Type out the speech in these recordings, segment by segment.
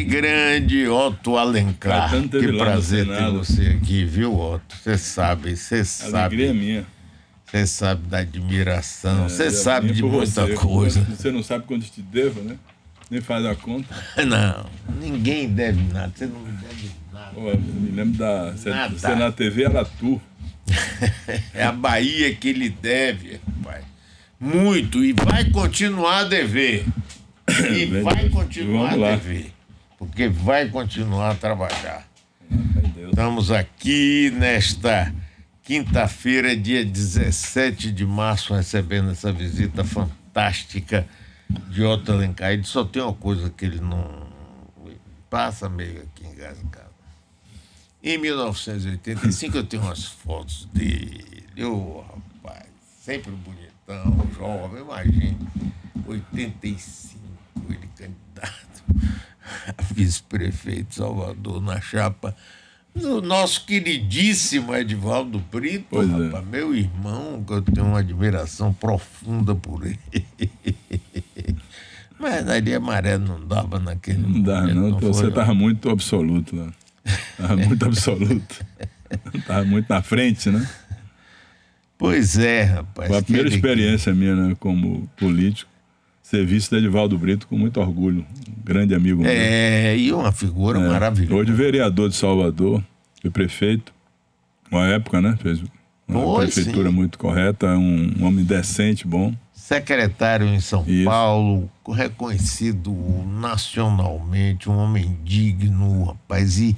Grande Otto Alencar. Que prazer ter você aqui, viu, Otto? Você sabe. Alegria é minha. Você sabe da admiração, você sabe de muita coisa. Você não sabe quanto te devo, né? Nem faz a conta. Não, ninguém deve nada, você não me deve nada. Pô, eu me lembro você na TV era tu. É a Bahia que ele deve, rapaz. Muito, e vai continuar a dever. E vai continuar a dever. Porque vai continuar a trabalhar. Estamos aqui nesta quinta-feira, dia 17 de março, recebendo essa visita fantástica de Otto Alencar. Ele só tem uma coisa que ele não passa meio aqui engasgado. Em 1985 eu tenho umas fotos dele. Rapaz, sempre bonitão, jovem, imagine. 85, ele candidato a vice-prefeito de Salvador na chapa do nosso queridíssimo Edivaldo Brito, rapaz, meu irmão, que eu tenho uma admiração profunda por ele. Mas ali a maré não dava naquele momento. Não dá, não. Você estava muito absoluto lá. Estava muito absoluto. Estava muito na frente, né? Pois é, rapaz. Foi a primeira experiência minha, né, como político. Serviço de Edivaldo Brito com muito orgulho, um grande amigo meu. E uma figura maravilhosa. Hoje vereador de Salvador, foi prefeito, uma época, né? Fez uma prefeitura muito correta, um homem decente, bom. Secretário em São Paulo, reconhecido nacionalmente, um homem digno, rapaz, e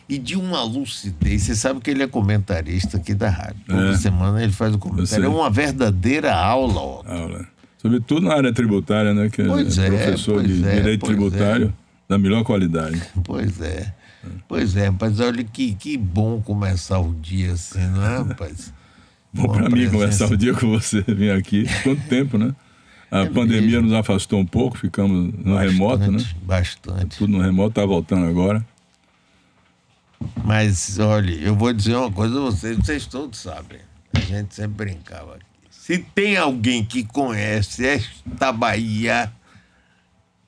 de uma lucidez. Você sabe que ele é comentarista aqui da rádio. Toda semana ele faz o comentário. É uma verdadeira aula, Otto. Aula. Sobretudo na área tributária, né? Que é professor de direito tributário da melhor qualidade. Pois é, rapaz, olha que bom começar o dia assim, não é, rapaz? Bom para mim começar o dia com você, vir aqui. Quanto tempo, né? A pandemia nos afastou um pouco, ficamos no remoto, né? Bastante. Tudo no remoto, tá voltando agora. Mas, olha, eu vou dizer uma coisa a vocês todos sabem. A gente sempre brincava aqui. Se tem alguém que conhece esta Bahia,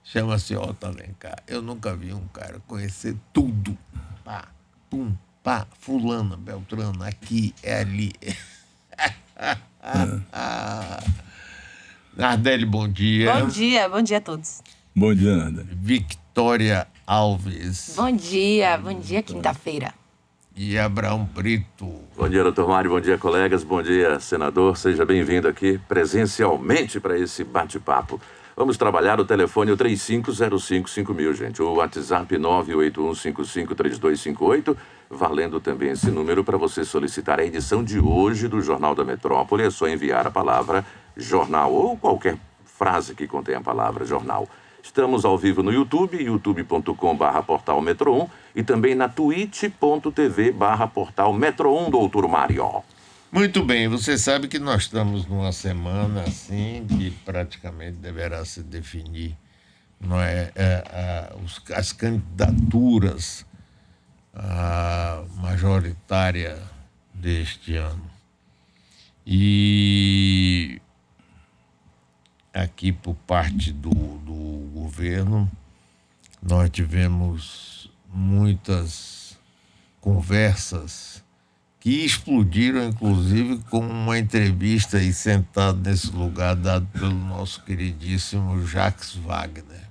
chama-se Otto Alencar. Eu nunca vi um cara conhecer tudo. Pá, pum, pá, fulana, beltrana, aqui, é ali. Nardelli, bom dia. Bom dia a todos. Bom dia, Nardelli. Victoria Alves. Bom dia, quinta-feira. E Abraão Brito. Bom dia, doutor Mário, bom dia, colegas, bom dia, senador. Seja bem-vindo aqui presencialmente para esse bate-papo. Vamos trabalhar o telefone 35055000, gente. O WhatsApp 981553258, valendo também esse número para você solicitar a edição de hoje do Jornal da Metrópole. É só enviar a palavra jornal ou qualquer frase que contenha a palavra jornal. Estamos ao vivo no YouTube, youtube.com/portal Metro 1 e também na twitch.tv/portal Metro 1, doutor Mário. Muito bem, você sabe que nós estamos numa semana assim que praticamente deverá se definir, não as candidaturas majoritárias deste ano. E aqui por parte do governo nós tivemos muitas conversas que explodiram, inclusive, com uma entrevista aí sentado nesse lugar dado pelo nosso queridíssimo Jacques Wagner.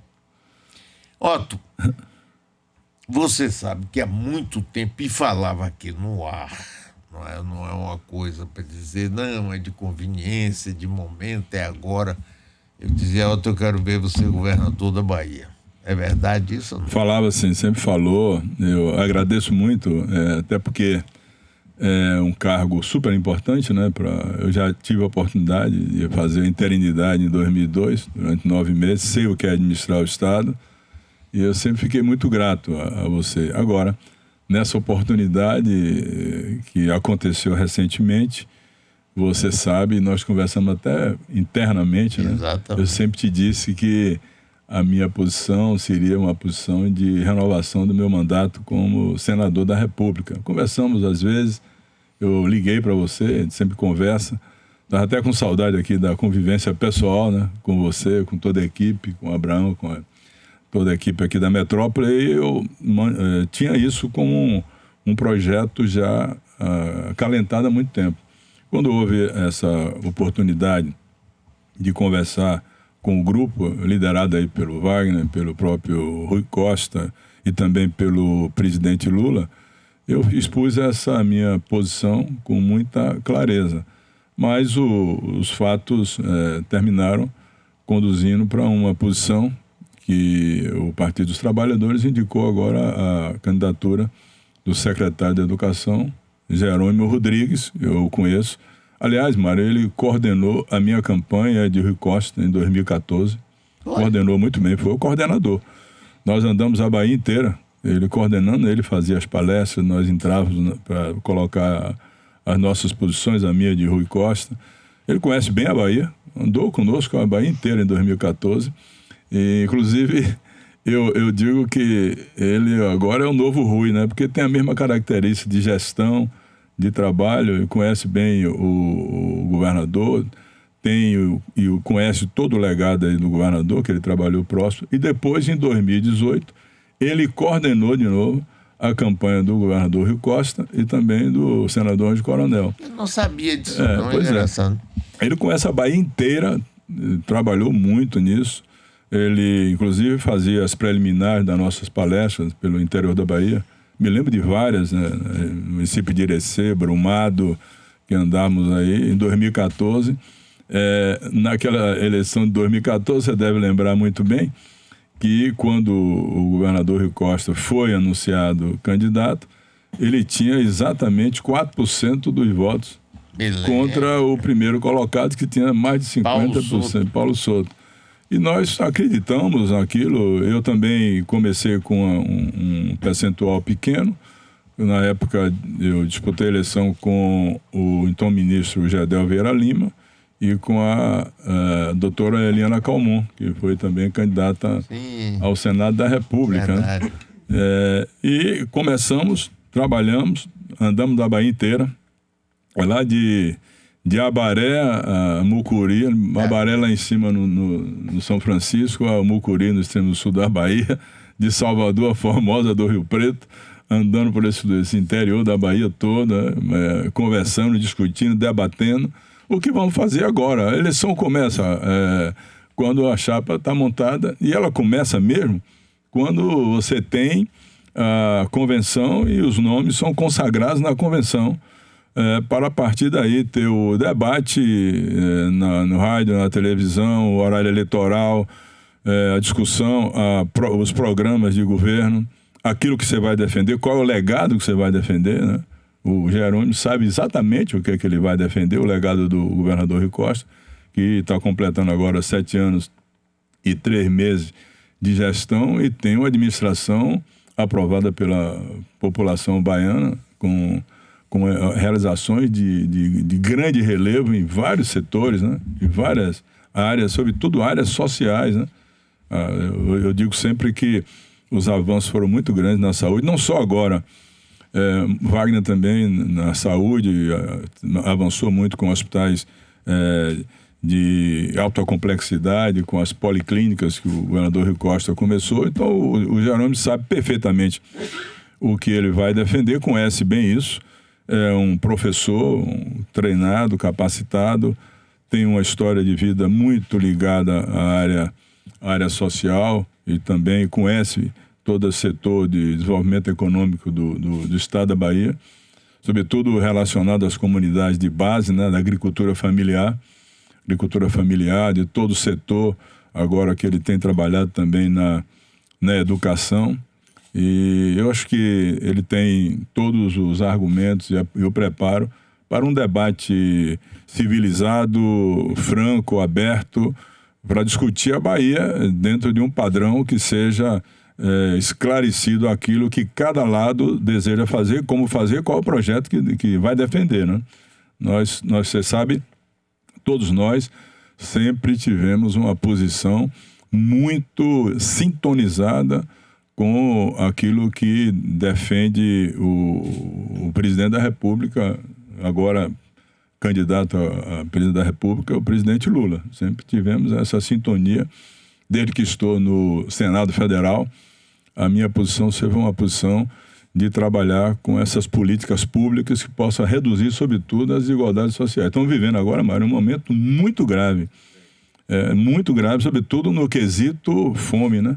Otto, você sabe que há muito tempo, e falava aqui no ar, não é uma coisa para dizer, não, é de conveniência, de momento, é agora. Eu dizia, Otto, eu quero ver você governador da Bahia. É verdade isso ou não? Falava assim, sempre falou. Eu agradeço muito, até porque é um cargo super importante, né? Eu já tive a oportunidade de fazer a interinidade em 2002, durante 9 meses, sei o que é administrar o Estado, e eu sempre fiquei muito grato a você. Agora, nessa oportunidade que aconteceu recentemente, você sabe, nós conversamos até internamente, né? Exatamente. Eu sempre te disse que a minha posição seria uma posição de renovação do meu mandato como senador da República. Conversamos às vezes, eu liguei para você, a gente sempre conversa. Estava até com saudade aqui da convivência pessoal, né? Com você, com toda a equipe, com o Abraão, com toda a equipe aqui da Metrópole, e eu tinha isso como um projeto já acalentado há muito tempo. Quando houve essa oportunidade de conversar com o grupo, liderado aí pelo Wagner, pelo próprio Rui Costa e também pelo presidente Lula, eu expus essa minha posição com muita clareza. Mas os fatos terminaram conduzindo para uma posição que o Partido dos Trabalhadores indicou agora a candidatura do secretário de Educação, Jerônimo Rodrigues. Eu o conheço. Aliás, Mário, ele coordenou a minha campanha de Rui Costa em 2014. Coordenou muito bem, foi o coordenador. Nós andamos a Bahia inteira, ele coordenando, ele fazia as palestras, nós entrávamos para colocar as nossas posições, a minha de Rui Costa. Ele conhece bem a Bahia, andou conosco a Bahia inteira em 2014. E, inclusive, eu digo que ele agora é o novo Rui, né? Porque tem a mesma característica de gestão, de trabalho, e conhece bem o governador, conhece todo o legado aí do governador, que ele trabalhou próximo. E depois, em 2018, ele coordenou de novo a campanha do governador Rui Costa e também do senador Anjo Coronel. Eu não sabia disso, não, pois é engraçado. Ele conhece a Bahia inteira, trabalhou muito nisso. Ele, inclusive, fazia as preliminares das nossas palestras pelo interior da Bahia. Me lembro de várias, né? No município de Irecê, Brumado, que andamos aí em 2014. Naquela eleição de 2014, você deve lembrar muito bem que quando o governador Rui Costa foi anunciado candidato, ele tinha exatamente 4% dos votos. Beleza. Contra o primeiro colocado, que tinha mais de 50%, Paulo Souto. E nós acreditamos naquilo. Eu também comecei com um percentual pequeno. Na época, eu disputei a eleição com o então ministro Gedel Vieira Lima e com a doutora Eliana Calmon, que foi também candidata ao Senado da República. Né? E começamos, trabalhamos, andamos da Bahia inteira, lá de Abaré a Mucuri, Abaré lá em cima no São Francisco, a Mucuri no extremo sul da Bahia, de Salvador a Formosa do Rio Preto, andando por esse interior da Bahia toda, conversando, discutindo, debatendo. O que vamos fazer agora? A eleição começa quando a chapa está montada, e ela começa mesmo quando você tem a convenção e os nomes são consagrados na convenção. Para a partir daí ter o debate no rádio, na televisão, o horário eleitoral, a discussão, os programas de governo, aquilo que você vai defender, qual é o legado que você vai defender, né? O Jerônimo sabe exatamente o que é que ele vai defender, o legado do governador Rui Costa, que está completando agora 7 anos e 3 meses de gestão e tem uma administração aprovada pela população baiana com realizações de grande relevo em vários setores, né? Em várias áreas, sobretudo áreas sociais, né? Eu digo sempre que os avanços foram muito grandes na saúde, não só agora. Wagner também na saúde avançou muito com hospitais de alta complexidade, com as policlínicas que o governador Rui Costa começou. Então o Jerônimo sabe perfeitamente o que ele vai defender, conhece bem isso. É um professor treinado, capacitado, tem uma história de vida muito ligada à área social e também conhece todo o setor de desenvolvimento econômico do estado da Bahia, sobretudo relacionado às comunidades de base, né, da agricultura familiar, de todo o setor, agora que ele tem trabalhado também na educação. E eu acho que ele tem todos os argumentos e o preparo para um debate civilizado, franco, aberto, para discutir a Bahia dentro de um padrão que seja esclarecido aquilo que cada lado deseja fazer, como fazer, qual o projeto que vai defender, né? Você sabe, todos nós sempre tivemos uma posição muito sintonizada com aquilo que defende o presidente da República, agora candidato a presidente da República, o presidente Lula. Sempre tivemos essa sintonia Desde que estou no Senado Federal, a minha posição sempre foi uma posição de trabalhar com essas políticas públicas que possam reduzir, sobretudo, as desigualdades sociais. Estamos vivendo agora, Mário, um momento muito grave, sobretudo no quesito fome, né?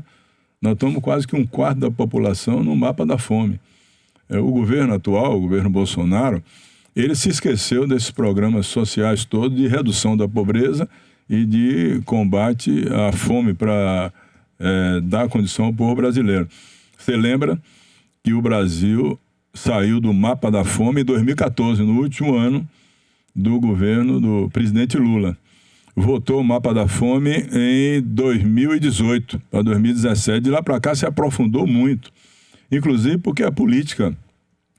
Nós estamos quase que 1/4 da população no mapa da fome. O governo atual, o governo Bolsonaro, ele se esqueceu desses programas sociais todos de redução da pobreza e de combate à fome para dar condição ao povo brasileiro. Você lembra que o Brasil saiu do mapa da fome em 2014, no último ano do governo do presidente Lula. Votou o mapa da fome em 2018 para 2017. De lá para cá se aprofundou muito. Inclusive porque a política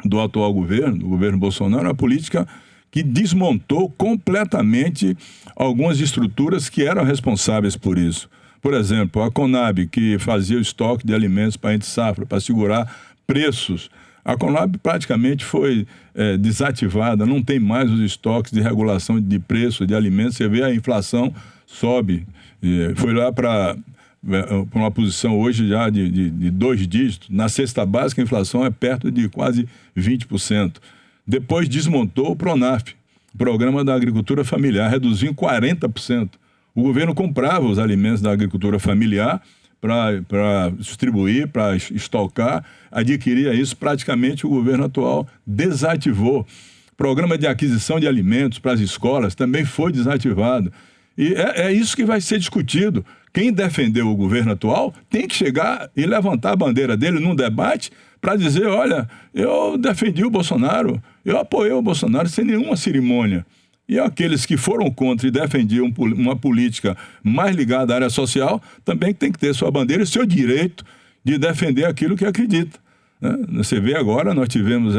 do atual governo, do governo Bolsonaro, é uma política que desmontou completamente algumas estruturas que eram responsáveis por isso. Por exemplo, a Conab, que fazia o estoque de alimentos para a Entre Safra, para segurar preços. A Conab praticamente foi desativada, não tem mais os estoques de regulação de preço de alimentos. Você vê a inflação sobe. Foi lá para uma posição hoje já de 2 dígitos. Na cesta básica, a inflação é perto de quase 20%. Depois desmontou o PRONAF, Programa da Agricultura Familiar, reduziu em 40%. O governo comprava os alimentos da agricultura familiar para distribuir, para estocar, adquiria isso. Praticamente o governo atual desativou. Programa de aquisição de alimentos para as escolas também foi desativado. E é isso que vai ser discutido. Quem defendeu o governo atual tem que chegar e levantar a bandeira dele num debate para dizer, olha, eu defendi o Bolsonaro, eu apoiei o Bolsonaro sem nenhuma cerimônia. E aqueles que foram contra e defendiam uma política mais ligada à área social também tem que ter sua bandeira e seu direito de defender aquilo que acredita, né? Você vê agora, nós tivemos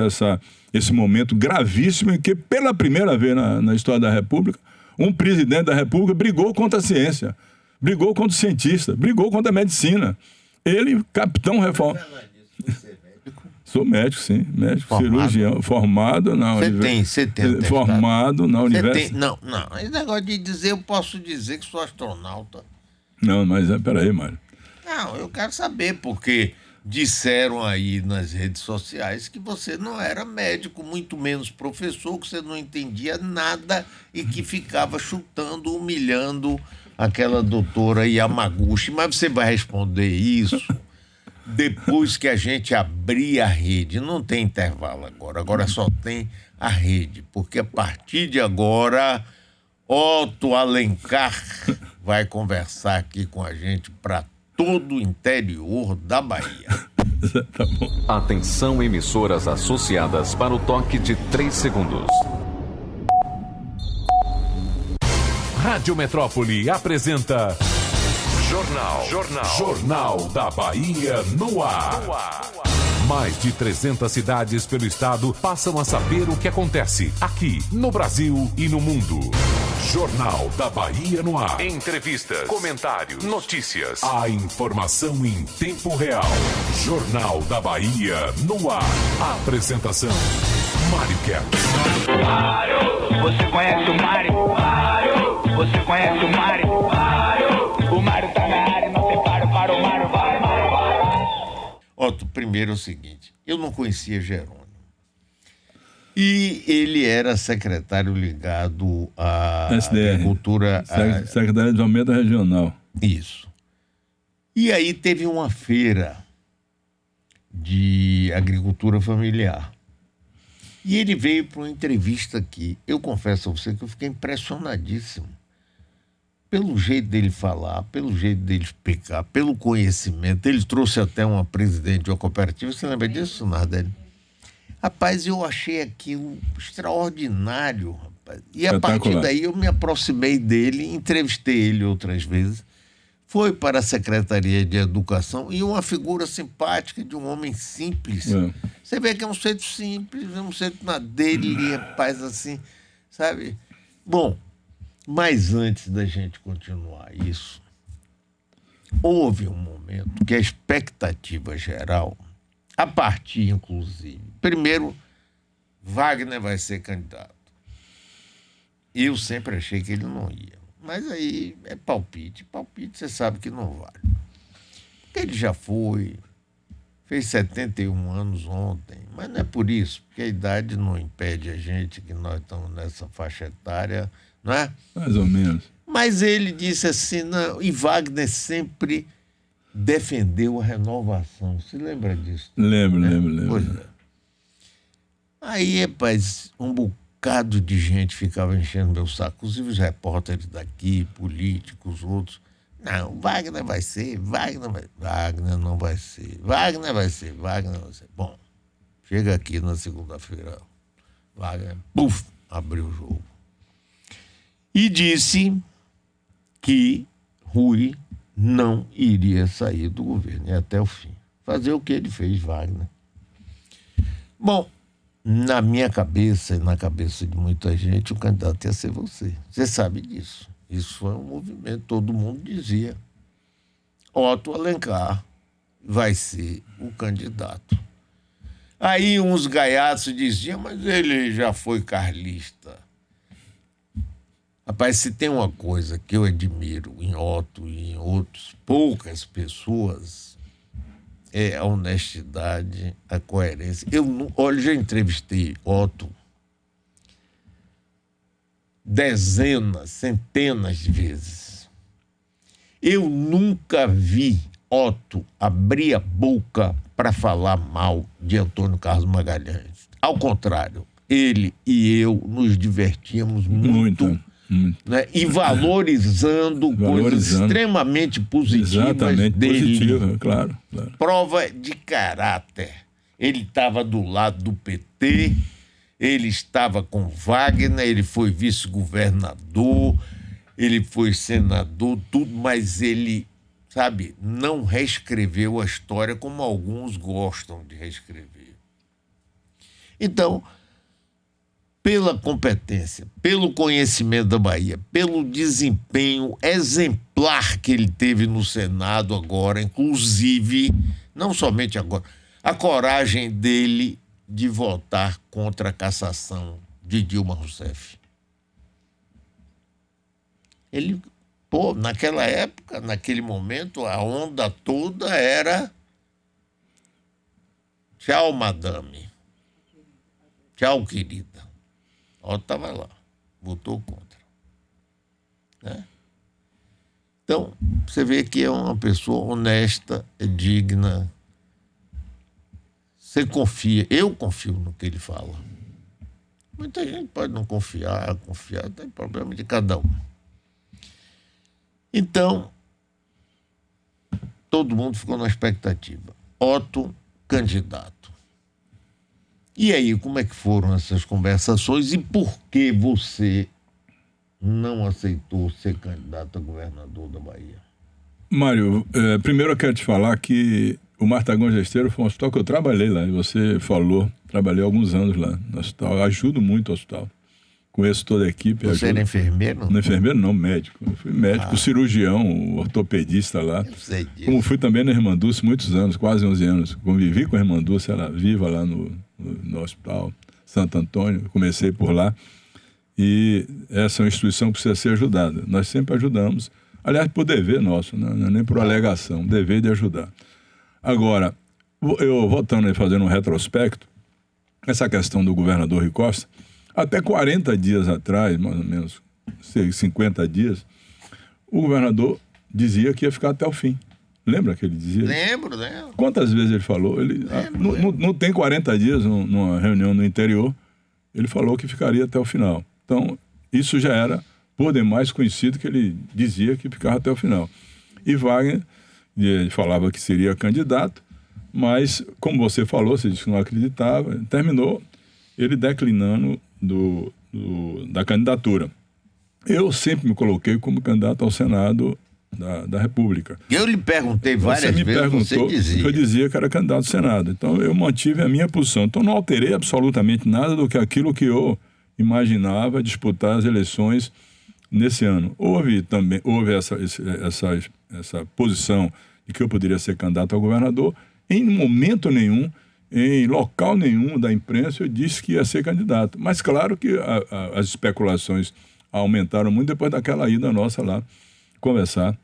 esse momento gravíssimo em que, pela primeira vez na história da República, um presidente da República brigou contra a ciência, brigou contra o cientista, brigou contra a medicina. Ele, capitão reformado. Sou médico, sim. Médico, cirurgião, formado na universidade. Você tem formado na universidade. Não. Esse negócio de dizer, eu posso dizer que sou astronauta. Não, mas peraí, Mário. Não, eu quero saber, porque disseram aí nas redes sociais que você não era médico, muito menos professor, que você não entendia nada e que ficava chutando, humilhando aquela doutora Yamaguchi. Mas você vai responder isso depois que a gente abrir a rede. Não tem intervalo agora só tem a rede, porque a partir de agora Otto Alencar vai conversar aqui com a gente para todo o interior da Bahia. Tá bom. Atenção, emissoras associadas para o toque de 3 segundos. Rádio Metrópole apresenta Jornal da Bahia no ar. Mais de 300 cidades pelo estado passam a saber o que acontece aqui no Brasil e no mundo. Jornal da Bahia no ar. Entrevistas, comentários, notícias. A informação em tempo real. Jornal da Bahia no ar. Apresentação: Mário Kerr. Você conhece o Mário? Você conhece o Mário? O Mário tá na área, não tem para o Mário. Vai. Otto, primeiro é o seguinte, eu não conhecia Jerônimo. E ele era secretário ligado à SDR, agricultura... Secretário de Desenvolvimento Regional. Isso. E aí teve uma feira de agricultura familiar. E ele veio para uma entrevista aqui. Eu confesso a você que eu fiquei impressionadíssimo. Pelo jeito dele falar, pelo jeito dele explicar, pelo conhecimento. Ele trouxe até uma presidente de uma cooperativa. Você lembra disso, Nardelli? Rapaz, eu achei aquilo extraordinário, rapaz. E a partir daí eu me aproximei dele, entrevistei ele outras vezes. Foi para a Secretaria de Educação e uma figura simpática de um homem simples. Você vê que é um centro simples, é um centro na dele, rapaz, assim, sabe? Bom, mas antes da gente continuar isso, houve um momento que a expectativa geral, a partir, inclusive, primeiro, Wagner vai ser candidato. Eu sempre achei que ele não ia. Mas aí é palpite. Palpite você sabe que não vale. Porque ele já fez 71 anos ontem. Mas não é por isso, porque a idade não impede a gente, que nós estamos nessa faixa etária, não é? Mais ou menos. Mas ele disse assim, não, e Wagner sempre defendeu a renovação. Você lembra disso? Lembro. Pois é. Aí, rapaz, um bocado de gente ficava enchendo meu saco, inclusive os repórteres daqui, políticos, outros. Não, Wagner vai ser. Wagner não vai ser. Wagner vai ser. Bom, chega aqui na segunda-feira, Wagner, abriu o jogo. E disse que Rui não iria sair do governo, e até o fim. Fazer o que ele fez, Wagner. Bom, na minha cabeça e na cabeça de muita gente, o candidato ia ser você. Você sabe disso. Isso foi um movimento, todo mundo dizia. Otto Alencar vai ser o candidato. Aí uns gaiatos diziam, mas ele já foi carlista. Rapaz, se tem uma coisa que eu admiro em Otto e em outros, poucas pessoas, é a honestidade, a coerência. Olha, já entrevistei Otto dezenas, centenas de vezes. Eu nunca vi Otto abrir a boca para falar mal de Antônio Carlos Magalhães. Ao contrário, ele e eu nos divertíamos muito. Né? E valorizando coisas extremamente positivas dele. Positiva, claro. Prova de caráter. Ele estava do lado do PT, ele estava com Wagner, ele foi vice-governador, ele foi senador, tudo, mas ele, sabe, não reescreveu a história como alguns gostam de reescrever. Então, pela competência, pelo conhecimento da Bahia, pelo desempenho exemplar que ele teve no Senado agora, inclusive, não somente agora, a coragem dele de votar contra a cassação de Dilma Rousseff. Ele, naquela época, naquele momento, a onda toda era tchau, madame, tchau, querida. Otto estava lá, votou contra. Né? Então, você vê que é uma pessoa honesta, é digna. Você confia, eu confio no que ele fala. Muita gente pode não confiar, tem problema de cada um. Então, todo mundo ficou na expectativa. Otto, candidato. E aí, como é que foram essas conversações e por que você não aceitou ser candidato a governador da Bahia? Mário, primeiro eu quero te falar que o Martagão Gesteiro foi um hospital que eu trabalhei lá, e você falou, trabalhei alguns anos lá no hospital, ajudo muito o hospital. Conheço toda a equipe. Você era enfermeiro? Não, enfermeiro não, médico. Eu fui médico, cirurgião, ortopedista lá. Eu sei disso. Como fui também na Irmã Dulce muitos anos, quase 11 anos. Convivi com a Irmã Dulce, ela viva lá no hospital Santo Antônio. Comecei por lá. E essa é uma instituição que precisa ser ajudada. Nós sempre ajudamos. Aliás, por dever nosso, né? Não é nem por alegação, dever de ajudar. Agora, eu voltando aí, fazendo um retrospecto, essa questão do governador Rui Costa, até 40 dias atrás, mais ou menos 50 dias, o governador dizia que ia ficar até o fim. Lembra que ele dizia? Lembro. Quantas vezes ele falou? Não tem 40 dias, numa reunião no interior, ele falou que ficaria até o final. Então, isso já era, por demais, conhecido que ele dizia que ficava até o final. E Wagner falava que seria candidato, mas, como você falou, você disse que não acreditava, terminou ele declinando da candidatura. Eu sempre me coloquei como candidato ao Senado da República. Eu lhe perguntei várias vezes, você dizia. Eu dizia que era candidato ao Senado. Então, eu mantive a minha posição. Então, não alterei absolutamente nada do que aquilo que eu imaginava disputar as eleições nesse ano. Houve essa posição de que eu poderia ser candidato ao governador. Em momento nenhum, em local nenhum da imprensa, eu disse que ia ser candidato. Mas claro que as especulações aumentaram muito depois daquela ida nossa lá conversar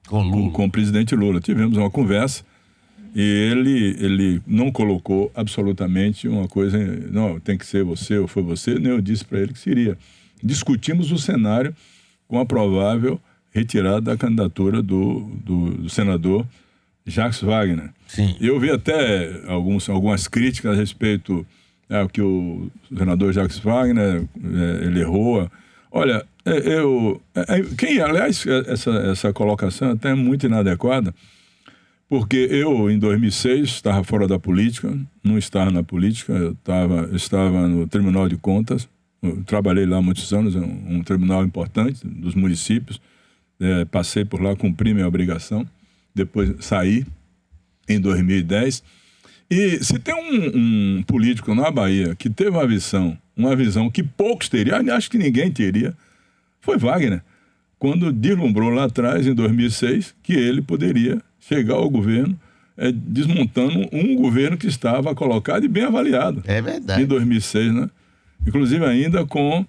com o presidente Lula. Tivemos uma conversa e ele não colocou absolutamente uma coisa, não, tem que ser você ou foi você, nem eu disse para ele que seria. Discutimos o cenário com a provável retirada da candidatura do senador Jacques Wagner. Sim. Eu vi até algumas críticas a respeito que o senador Jacques Wagner ele errou. Olha, aliás, essa colocação até é muito inadequada, porque eu, em 2006, estava fora da política, não estava na política, eu estava no Tribunal de Contas, eu trabalhei lá há muitos anos, um tribunal importante dos municípios, passei por lá, cumpri minha obrigação, depois saí em 2010. E se tem um político na Bahia que teve uma visão que poucos teriam, acho que ninguém teria, foi Wagner, quando deslumbrou lá atrás, em 2006, que ele poderia chegar ao governo desmontando um governo que estava colocado e bem avaliado. É verdade. Em 2006, né? Inclusive ainda com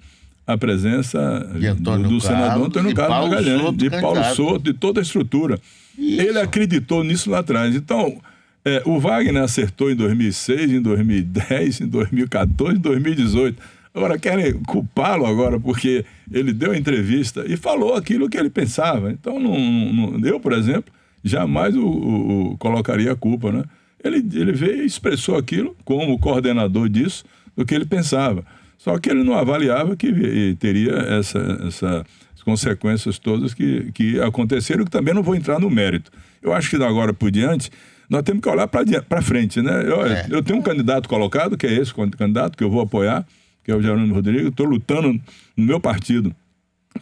a presença do senador Antônio Carlos Magalhães, de Paulo Souto, de toda a estrutura. Isso. Ele acreditou nisso lá atrás. Então, o Wagner acertou em 2006, em 2010, em 2014, em 2018. Agora querem culpá-lo agora porque ele deu a entrevista e falou aquilo que ele pensava. Então, eu, por exemplo, jamais colocaria a culpa, né? Ele veio e expressou aquilo como coordenador disso, do que ele pensava. Só que ele não avaliava que teria essas consequências todas que aconteceram, que também não vou entrar no mérito. Eu acho que de agora por diante, nós temos que olhar para frente, né? Eu tenho um candidato colocado, que é esse candidato que eu vou apoiar, que é o Jerônimo Rodrigues. Estou lutando no meu partido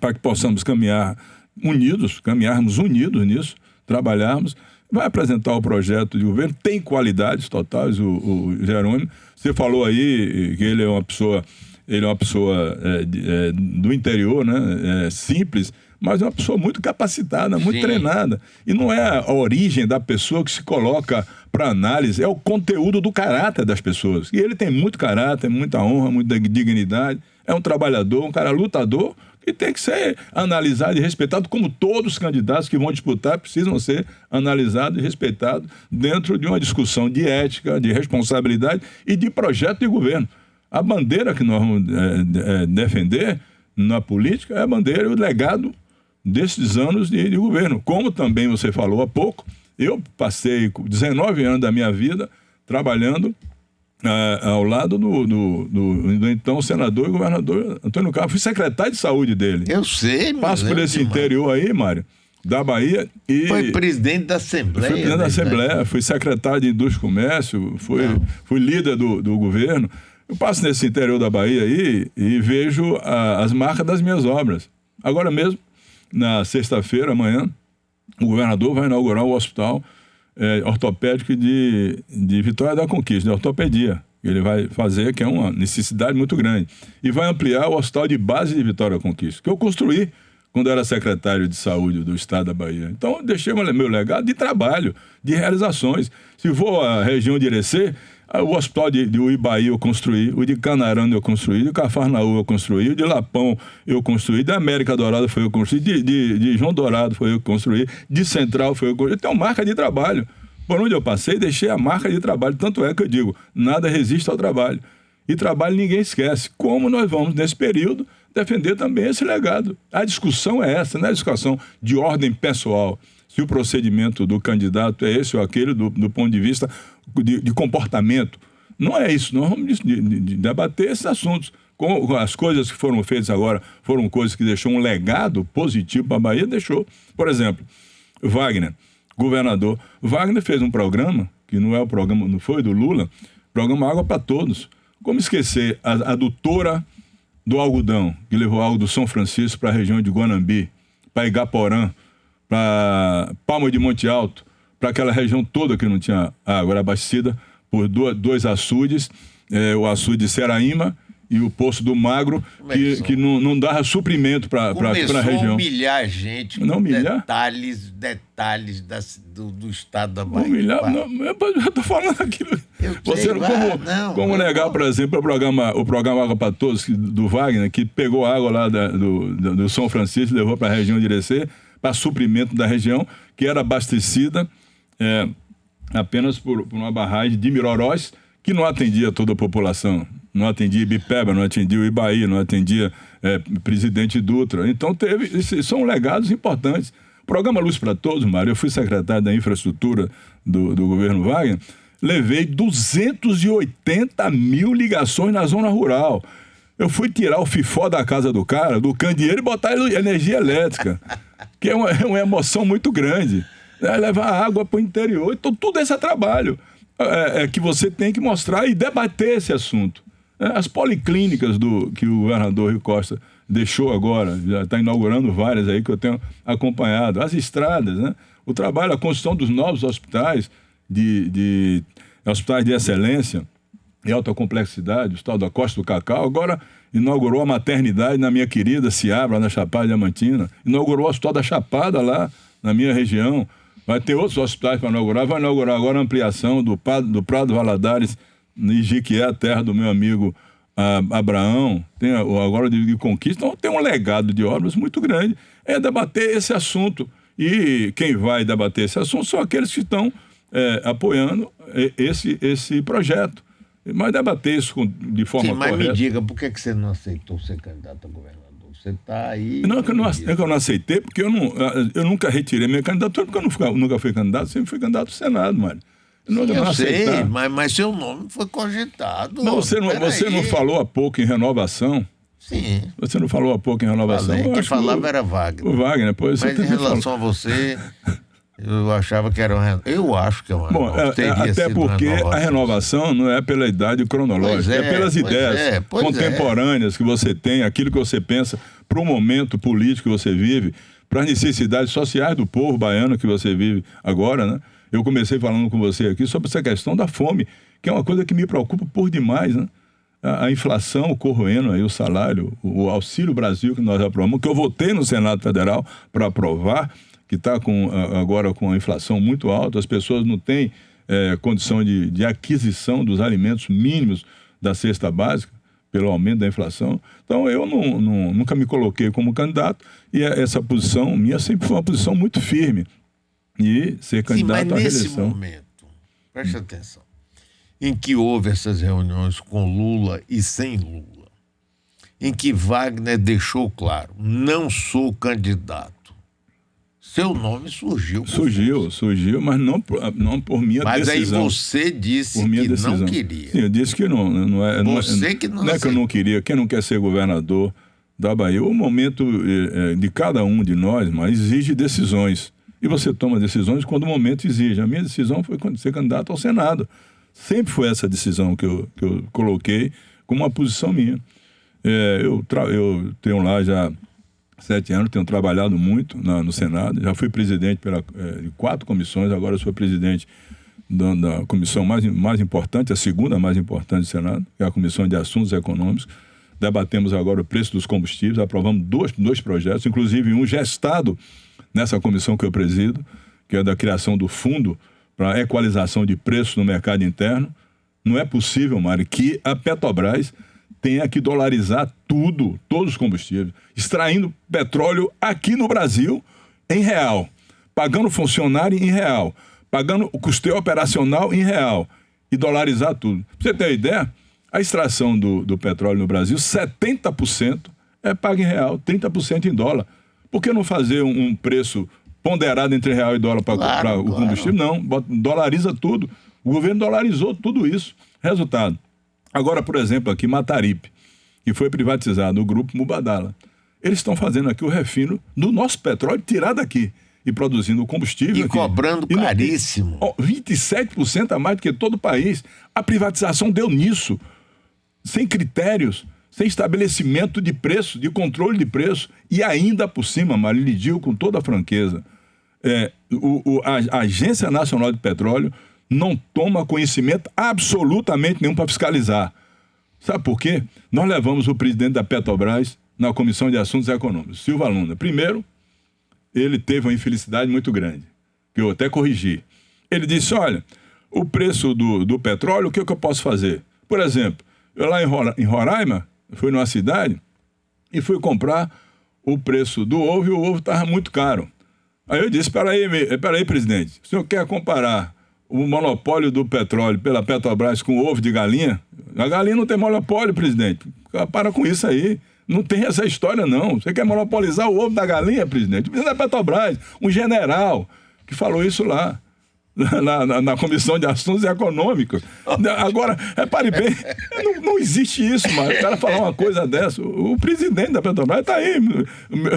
para que possamos caminharmos unidos nisso, trabalharmos. Vai apresentar o projeto de governo, tem qualidades totais, o Jerônimo. Você falou aí que ele é uma pessoa do interior, né? Simples, mas é uma pessoa muito capacitada, muito treinada. E não é a origem da pessoa que se coloca para análise, é o conteúdo do caráter das pessoas. E ele tem muito caráter, muita honra, muita dignidade, é um trabalhador, um cara lutador, e tem que ser analisado e respeitado, como todos os candidatos que vão disputar precisam ser analisados e respeitados dentro de uma discussão de ética, de responsabilidade e de projeto de governo. A bandeira que nós vamos defender na política é a bandeira e o legado desses anos de governo. Como também você falou há pouco, eu passei 19 anos da minha vida trabalhando ao lado do então senador e governador Antônio Carlos. Fui secretário de saúde dele. Eu sei, mas passo por esse interior aí, Mário, da Bahia. E foi presidente da Assembleia. Fui presidente da Assembleia, fui secretário de Indústria e Comércio, fui líder do governo. Eu passo nesse interior da Bahia aí e vejo as marcas das minhas obras. Agora mesmo, na sexta-feira, amanhã, o governador vai inaugurar o hospital ortopédico de Vitória da Conquista, de ortopedia. Ele vai fazer, que é uma necessidade muito grande. E vai ampliar o hospital de base de Vitória da Conquista, que eu construí quando era secretário de saúde do estado da Bahia. Então, eu deixei meu legado de trabalho, de realizações. Se for à região de Irecê, o hospital de Uibaí eu construí, o de Canarana eu construí, de Cafarnaú eu construí, o de Lapão eu construí, de América Dourada foi eu construí, de João Dourado foi eu construí, de Central foi eu construí. Eu tenho marca de trabalho. Por onde eu passei, deixei a marca de trabalho. Tanto é que eu digo, nada resiste ao trabalho. E trabalho ninguém esquece. Como nós vamos, nesse período, defender também esse legado. A discussão é essa, não é a discussão de ordem pessoal. Se o procedimento do candidato é esse ou aquele, do ponto de vista de comportamento. Não é isso. Nós vamos debater esses assuntos. As coisas que foram feitas agora foram coisas que deixou um legado positivo para a Bahia, deixou. Por exemplo, Wagner, governador. Wagner fez um programa, que não é o programa, não foi do Lula, programa Água para Todos. Como esquecer a adutora do algodão, que levou água do São Francisco para a região de Guanambi, para Igaporã, para Palma de Monte Alto, para aquela região toda que não tinha água, era abastecida por dois açudes, o açude de Seraíma e o Poço do Magro, que não dava suprimento para a região. Começou a humilhar a gente não com humilhar? detalhes do estado da Bahia. Humilhar? Não, eu estou falando aquilo. Você como negar, por exemplo, o programa Água para Todos do Wagner, que pegou água lá do São Francisco e levou para a região de Irecê, para suprimento da região, que era abastecida apenas por uma barragem de Mirorós, que não atendia toda a população. Não atendia Ibipeba, não atendia o Ibaí, não atendia Presidente Dutra. Então, são legados importantes. O programa Luz para Todos, Mário, eu fui secretário da infraestrutura do governo Wagner, levei 280 mil ligações na zona rural. Eu fui tirar o fifó da casa do cara, do candeeiro, e botar energia elétrica, que é uma emoção muito grande. Levar água para o interior. Então, tudo esse é trabalho que você tem que mostrar e debater esse assunto. As policlínicas que o governador Rui Costa deixou agora, já está inaugurando várias aí que eu tenho acompanhado. As estradas, né? O trabalho, a construção dos novos hospitais, hospitais de excelência e alta complexidade, o Hospital da Costa do Cacau, agora inaugurou a maternidade na minha querida Ciabra, na Chapada Diamantina, inaugurou o Hospital da Chapada lá na minha região, vai ter outros hospitais para inaugurar, vai inaugurar agora a ampliação do Prado Valadares, em Jiquié, a terra do meu amigo Abraão, tem agora de Conquista, então tem um legado de obras muito grande, debater esse assunto, e quem vai debater esse assunto são aqueles que estão apoiando esse projeto, mas debater isso de forma correta. Mas me diga, por que você não aceitou ser candidato a governador? Você está aí... Não, que eu não aceitei, porque eu nunca retirei minha candidatura, porque eu nunca fui candidato, sempre fui candidato ao Senado, Mário. Eu sei, mas seu nome foi cogitado. Não, você não falou há pouco em renovação? Sim. Você não falou há pouco em renovação? Quem falava era Wagner. O Wagner, pois mas em relação a você, eu achava que era uma... Eu acho que é uma... Bom, até porque a renovação não é pela idade cronológica, é pelas ideias contemporâneas que você tem, aquilo que você pensa para o momento político que você vive, para as necessidades sociais do povo baiano que você vive agora, né? Eu comecei falando com você aqui sobre essa questão da fome, que é uma coisa que me preocupa por demais, né? A inflação corroendo aí o salário, o Auxílio Brasil que nós aprovamos, que eu votei no Senado Federal para aprovar, que está agora com a inflação muito alta, as pessoas não têm condição de aquisição dos alimentos mínimos da cesta básica, pelo aumento da inflação. Então, eu nunca me coloquei como candidato, e essa posição minha sempre foi uma posição muito firme. E ser candidato à reeleição. Nesse momento, preste atenção, em que houve essas reuniões com Lula e sem Lula, em que Wagner deixou claro, não sou candidato, seu nome surgiu. Surgiu, mas não por minha decisão. Mas aí você disse que não queria. Sim, eu disse que não. Que não é que eu não queria. Quem não quer ser governador da Bahia? O momento de cada um de nós, mas exige decisões. E você toma decisões quando o momento exige. A minha decisão foi ser candidato ao Senado. Sempre foi essa decisão que eu coloquei como uma posição minha. Eu tenho lá já 7 anos, tenho trabalhado muito no Senado. Já fui presidente de 4 comissões, agora sou presidente da comissão mais importante, a segunda mais importante do Senado, que é a Comissão de Assuntos Econômicos. Debatemos agora o preço dos combustíveis, aprovamos dois projetos, inclusive um gestado nessa comissão que eu presido, que é da criação do fundo para equalização de preços no mercado interno. Não é possível, Mário, que a Petrobras tenha que dolarizar todos os combustíveis, extraindo petróleo aqui no Brasil em real, pagando funcionário em real, pagando o custeio operacional em real e dolarizar tudo. Pra você ter uma ideia, a extração do petróleo no Brasil, 70% é pago em real, 30% em dólar. Por que não fazer um preço ponderado entre real e dólar para o combustível? Não, dolariza tudo. O governo dolarizou tudo isso. Resultado. Agora, por exemplo, aqui Mataripe, que foi privatizado, o grupo Mubadala. Eles estão fazendo aqui o refino do nosso petróleo tirado daqui e produzindo o combustível. E aqui. Cobrando caríssimo. 27% a mais do que todo o país. A privatização deu nisso, sem critérios, sem estabelecimento de preço, de controle de preço, e ainda por cima, Mário, lhe digo com toda a franqueza, a Agência Nacional de Petróleo não toma conhecimento absolutamente nenhum para fiscalizar. Sabe por quê? Nós levamos o presidente da Petrobras na Comissão de Assuntos Econômicos, Silva Luna. Primeiro, ele teve uma infelicidade muito grande, que eu até corrigi. Ele disse, olha, o preço do petróleo, o que eu posso fazer? Por exemplo, eu lá em Roraima, fui numa cidade e fui comprar o preço do ovo e o ovo estava muito caro. Aí eu disse, peraí, presidente, o senhor quer comparar o monopólio do petróleo pela Petrobras com o ovo de galinha? A galinha não tem monopólio, presidente. Para com isso aí. Não tem essa história, não. Você quer monopolizar o ovo da galinha, presidente? O presidente da Petrobras, um general que falou isso lá, na Comissão de Assuntos Econômicos. Agora, repare bem, não existe isso, mano. O cara falar uma coisa dessa. O presidente da Petrobras está aí.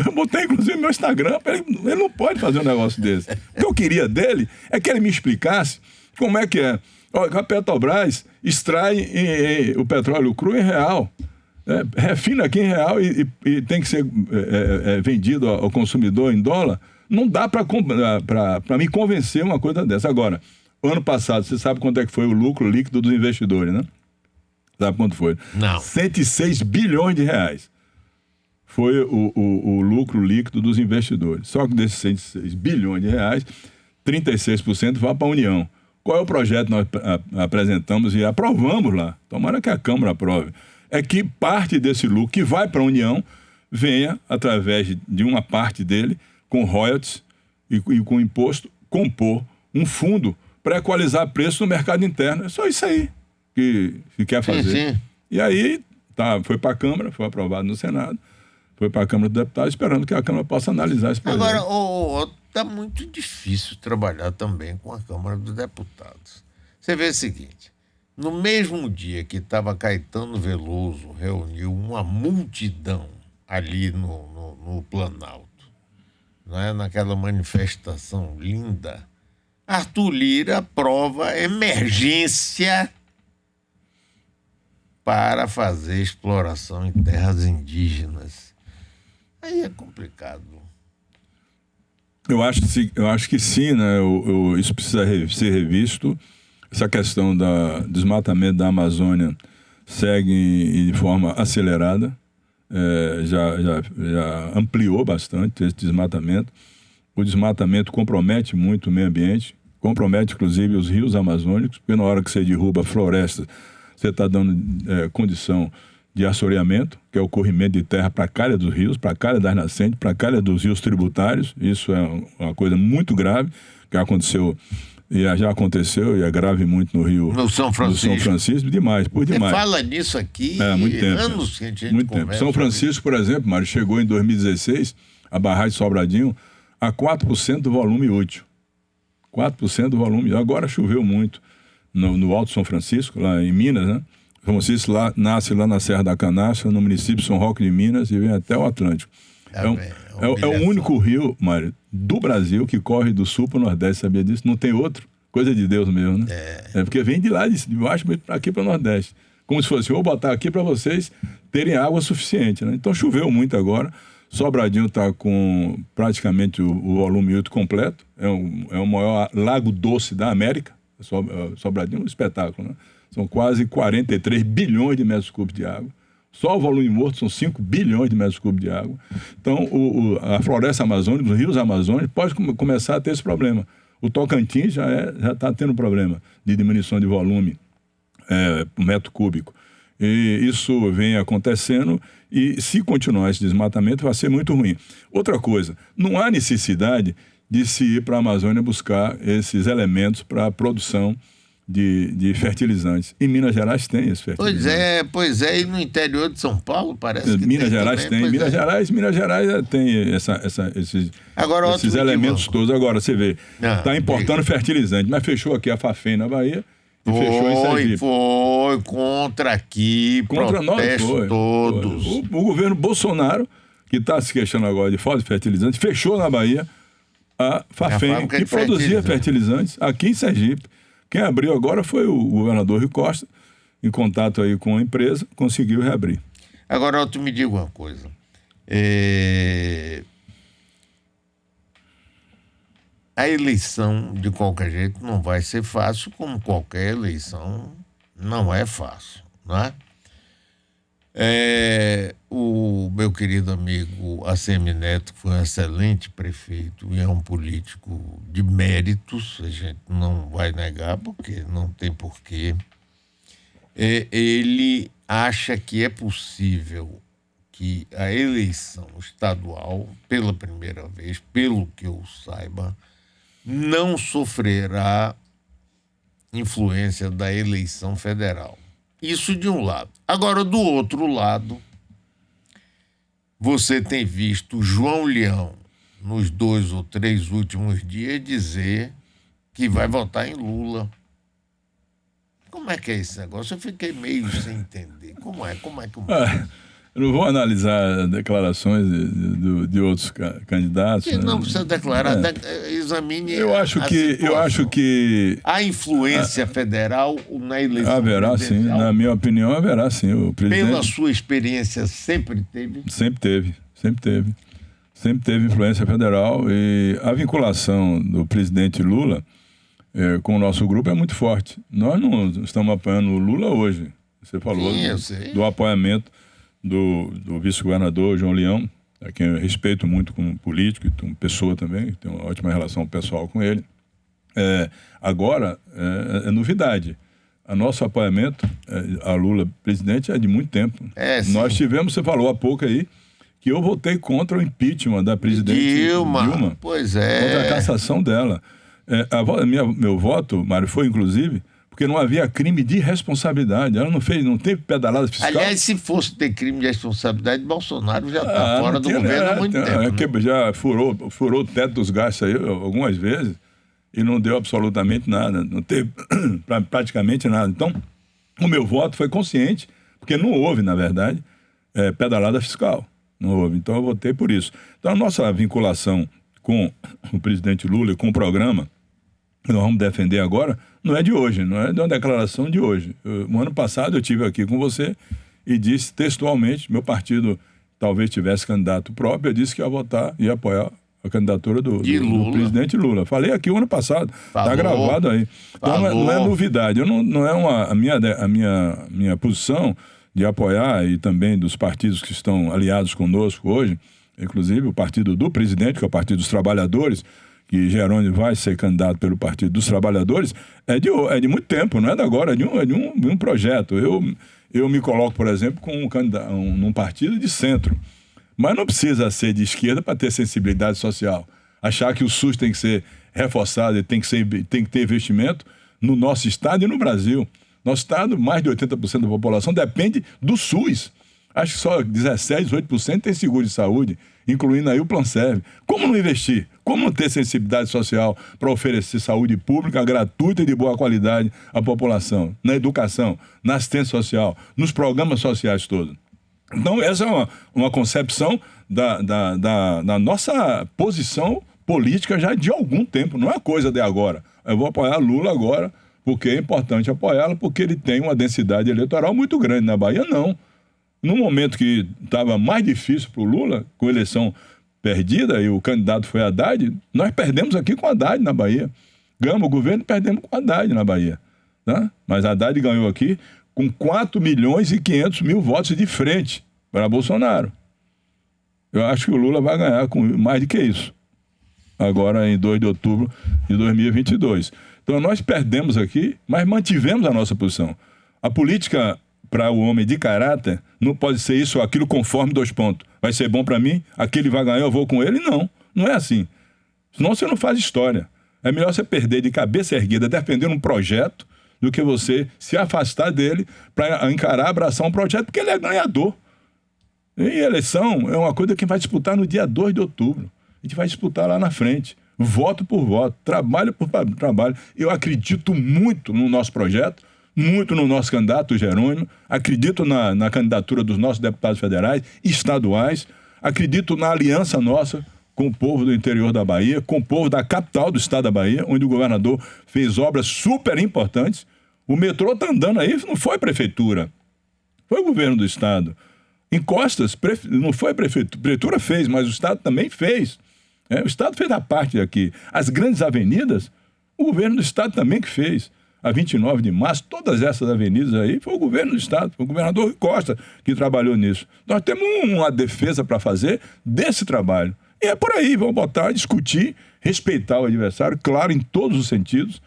Eu botei, inclusive, no meu Instagram. Ele não pode fazer um negócio desse. O que eu queria dele é que ele me explicasse como é que é. A Petrobras extrai o petróleo cru em real. Refina aqui em real e tem que ser vendido ao consumidor em dólar. Não dá para me convencer uma coisa dessa. Agora, ano passado, você sabe quanto é que foi o lucro líquido dos investidores, né? Sabe quanto foi? Não. 106 bilhões de reais. Foi o lucro líquido dos investidores. Só que desses 106 bilhões de reais, 36% vai para a União. Qual é o projeto que nós apresentamos e aprovamos lá? Tomara que a Câmara aprove. É que parte desse lucro que vai para a União venha, através de uma parte dele, com royalties e com imposto, compor um fundo para equalizar preço no mercado interno. É só isso aí que quer fazer. Sim. E aí, foi para a Câmara, foi aprovado no Senado, foi para a Câmara dos Deputados, esperando que a Câmara possa analisar esse projeto. Agora, está muito difícil trabalhar também com a Câmara dos Deputados. Você vê o seguinte, no mesmo dia que estava Caetano Veloso, reuniu uma multidão ali no Planalto, né, naquela manifestação linda, Arthur Lira aprova emergência para fazer exploração em terras indígenas. Aí é complicado. Eu acho que sim, né? Isso precisa ser revisto. Essa questão do desmatamento da Amazônia segue de forma acelerada. Já ampliou bastante esse desmatamento. O desmatamento compromete muito o meio ambiente, compromete inclusive os rios amazônicos, porque na hora que você derruba florestas, você está dando condição de assoreamento, que é o corrimento de terra para a calha dos rios, para a calha das nascentes, para a calha dos rios tributários. Isso é uma coisa muito grave que aconteceu e já aconteceu e é grave muito no Rio. No São Francisco. No São Francisco, demais. Você fala nisso aqui muito tempo, anos que a gente muito conversa. tempo. São Francisco, por exemplo, Mário, chegou em 2016, a barragem de Sobradinho, a 4% do volume útil. 4% do volume. Agora choveu muito no Alto São Francisco, lá em Minas, né? São Francisco nasce lá na Serra da Canastra, no município de São Roque de Minas, e vem até o Atlântico. É o único rio, Mário, do Brasil que corre do sul para o Nordeste, sabia disso? Não tem outro. Coisa de Deus mesmo, né? Porque vem de lá, de baixo, aqui para o Nordeste. Como se fosse, vou botar aqui para vocês terem água suficiente, né? Então choveu muito agora. Sobradinho está com praticamente o volume útil completo. É o maior lago doce da América. Sobradinho é um espetáculo, né? São quase 43 bilhões de metros cúbicos de água. Só o volume morto são 5 bilhões de metros cúbicos de água. Então, a floresta amazônica, os rios amazônicos, pode começar a ter esse problema. O Tocantins já está tendo problema de diminuição de volume por metro cúbico. E isso vem acontecendo e, se continuar esse desmatamento, vai ser muito ruim. Outra coisa, não há necessidade de se ir para a Amazônia buscar esses elementos para a produção de fertilizantes. Em Minas Gerais tem esse fertilizante. Pois é, e no interior de São Paulo parece que Minas Gerais tem. Minas Gerais tem esses elementos todos. Agora, você vê, está importando fertilizante, mas fechou aqui a Fafem na Bahia e fechou em Sergipe. Foi, contra aqui, contra nós, todos. O governo Bolsonaro, que está se queixando agora de falta de fertilizante, fechou na Bahia a Fafem, que produzia fertilizantes aqui em Sergipe. Quem abriu agora foi o governador Rui Costa, em contato aí com a empresa, conseguiu reabrir. Agora, tu me diga uma coisa. A eleição, de qualquer jeito, não vai ser fácil, como qualquer eleição não é fácil, não é? O meu querido amigo ACM Neto foi um excelente prefeito e é um político de méritos, a gente não vai negar, porque não tem porquê. Ele acha que é possível que a eleição estadual, pela primeira vez, pelo que eu saiba, não sofrerá influência da eleição federal. Isso de um lado. Agora, do outro lado, você tem visto João Leão, nos 2 ou 3 últimos dias, dizer que vai votar em Lula. Como é que é esse negócio? Eu fiquei meio sem entender. Como é que eu não vou analisar declarações de outros candidatos. Sim, não precisa declarar, examine. Eu acho que a influência federal na eleição haverá, sim. Na minha opinião, haverá, sim. O presidente, pela sua experiência, sempre teve? Sempre teve influência federal, e a vinculação do presidente Lula com o nosso grupo é muito forte. Nós não estamos apoiando o Lula hoje. Você falou do apoiamento do vice-governador João Leão, a quem eu respeito muito como político e como pessoa também, tenho uma ótima relação pessoal com ele. Agora, é novidade. O nosso apoiamento a Lula presidente é de muito tempo. Nós tivemos, você falou há pouco aí, que eu votei contra o impeachment da presidente Dilma. Pois é. Contra a cassação dela. Meu voto, Mário, foi inclusive porque não havia crime de responsabilidade. Ela não teve pedalada fiscal. Aliás, se fosse ter crime de responsabilidade, Bolsonaro já está fora do governo há muito tempo. Né? Já furou o teto dos gastos aí algumas vezes e não deu absolutamente nada. Não teve praticamente nada. Então, o meu voto foi consciente, porque não houve, na verdade, pedalada fiscal. Não houve. Então, eu votei por isso. Então, a nossa vinculação com o presidente Lula e com o programa que nós vamos defender agora, não é de hoje, não é de uma declaração de hoje. No ano passado eu estive aqui com você e disse textualmente, meu partido talvez tivesse candidato próprio, eu disse que ia votar e apoiar a candidatura do presidente Lula. Falei aqui o ano passado, está gravado aí. Então não é novidade, não é a minha posição de apoiar, e também dos partidos que estão aliados conosco hoje, inclusive o partido do presidente, que é o Partido dos Trabalhadores, que Jerônimo vai ser candidato pelo Partido dos Trabalhadores, é de muito tempo, não é de agora, é de um projeto. Eu me coloco, por exemplo, num partido de centro, mas não precisa ser de esquerda para ter sensibilidade social. Achar que o SUS tem que ser reforçado e tem que ter investimento no nosso estado e no Brasil. Nosso estado, mais de 80% da população depende do SUS. Acho que só 17%, 18% tem seguro de saúde, incluindo aí o Planserve. Como não investir? Como não ter sensibilidade social para oferecer saúde pública gratuita e de boa qualidade à população? Na educação, na assistência social, nos programas sociais todos. Então, essa é uma concepção da nossa posição política já de algum tempo. Não é coisa de agora. Eu vou apoiar Lula agora, porque é importante apoiá-lo, porque ele tem uma densidade eleitoral muito grande. Na Bahia, não. No momento que estava mais difícil para o Lula, com a eleição perdida, e o candidato foi Haddad, nós perdemos aqui com Haddad na Bahia. Ganhamos o governo e perdemos com Haddad na Bahia. Tá? Mas Haddad ganhou aqui com 4.500.000 votos de frente para Bolsonaro. Eu acho que o Lula vai ganhar com mais do que isso, agora em 2 de outubro de 2022. Então nós perdemos aqui, mas mantivemos a nossa posição. A política para o homem de caráter não pode ser isso ou aquilo conforme 2 pontos. Vai ser bom para mim, aquele vai ganhar, eu vou com ele. Não é assim. Senão você não faz história. É melhor você perder de cabeça erguida defendendo um projeto do que você se afastar dele para encarar, abraçar um projeto, porque ele é ganhador. E eleição é uma coisa que vai disputar no dia 2 de outubro. A gente vai disputar lá na frente, voto por voto, trabalho por trabalho. Eu acredito muito no nosso projeto, muito no nosso candidato Jerônimo, acredito na candidatura dos nossos deputados federais, estaduais, acredito na aliança nossa com o povo do interior da Bahia, com o povo da capital do estado da Bahia, onde o governador fez obras super importantes. O metrô está andando aí, não foi prefeitura, foi o governo do estado. Em Costas, não foi a prefeitura fez, mas o estado também fez. O estado fez a parte aqui. As grandes avenidas, o governo do estado também que fez. a 29 de março, todas essas avenidas aí, foi o governo do Estado, foi o governador Costa que trabalhou nisso. Nós temos uma defesa para fazer desse trabalho. E é por aí, vamos botar, discutir, respeitar o adversário, claro, em todos os sentidos,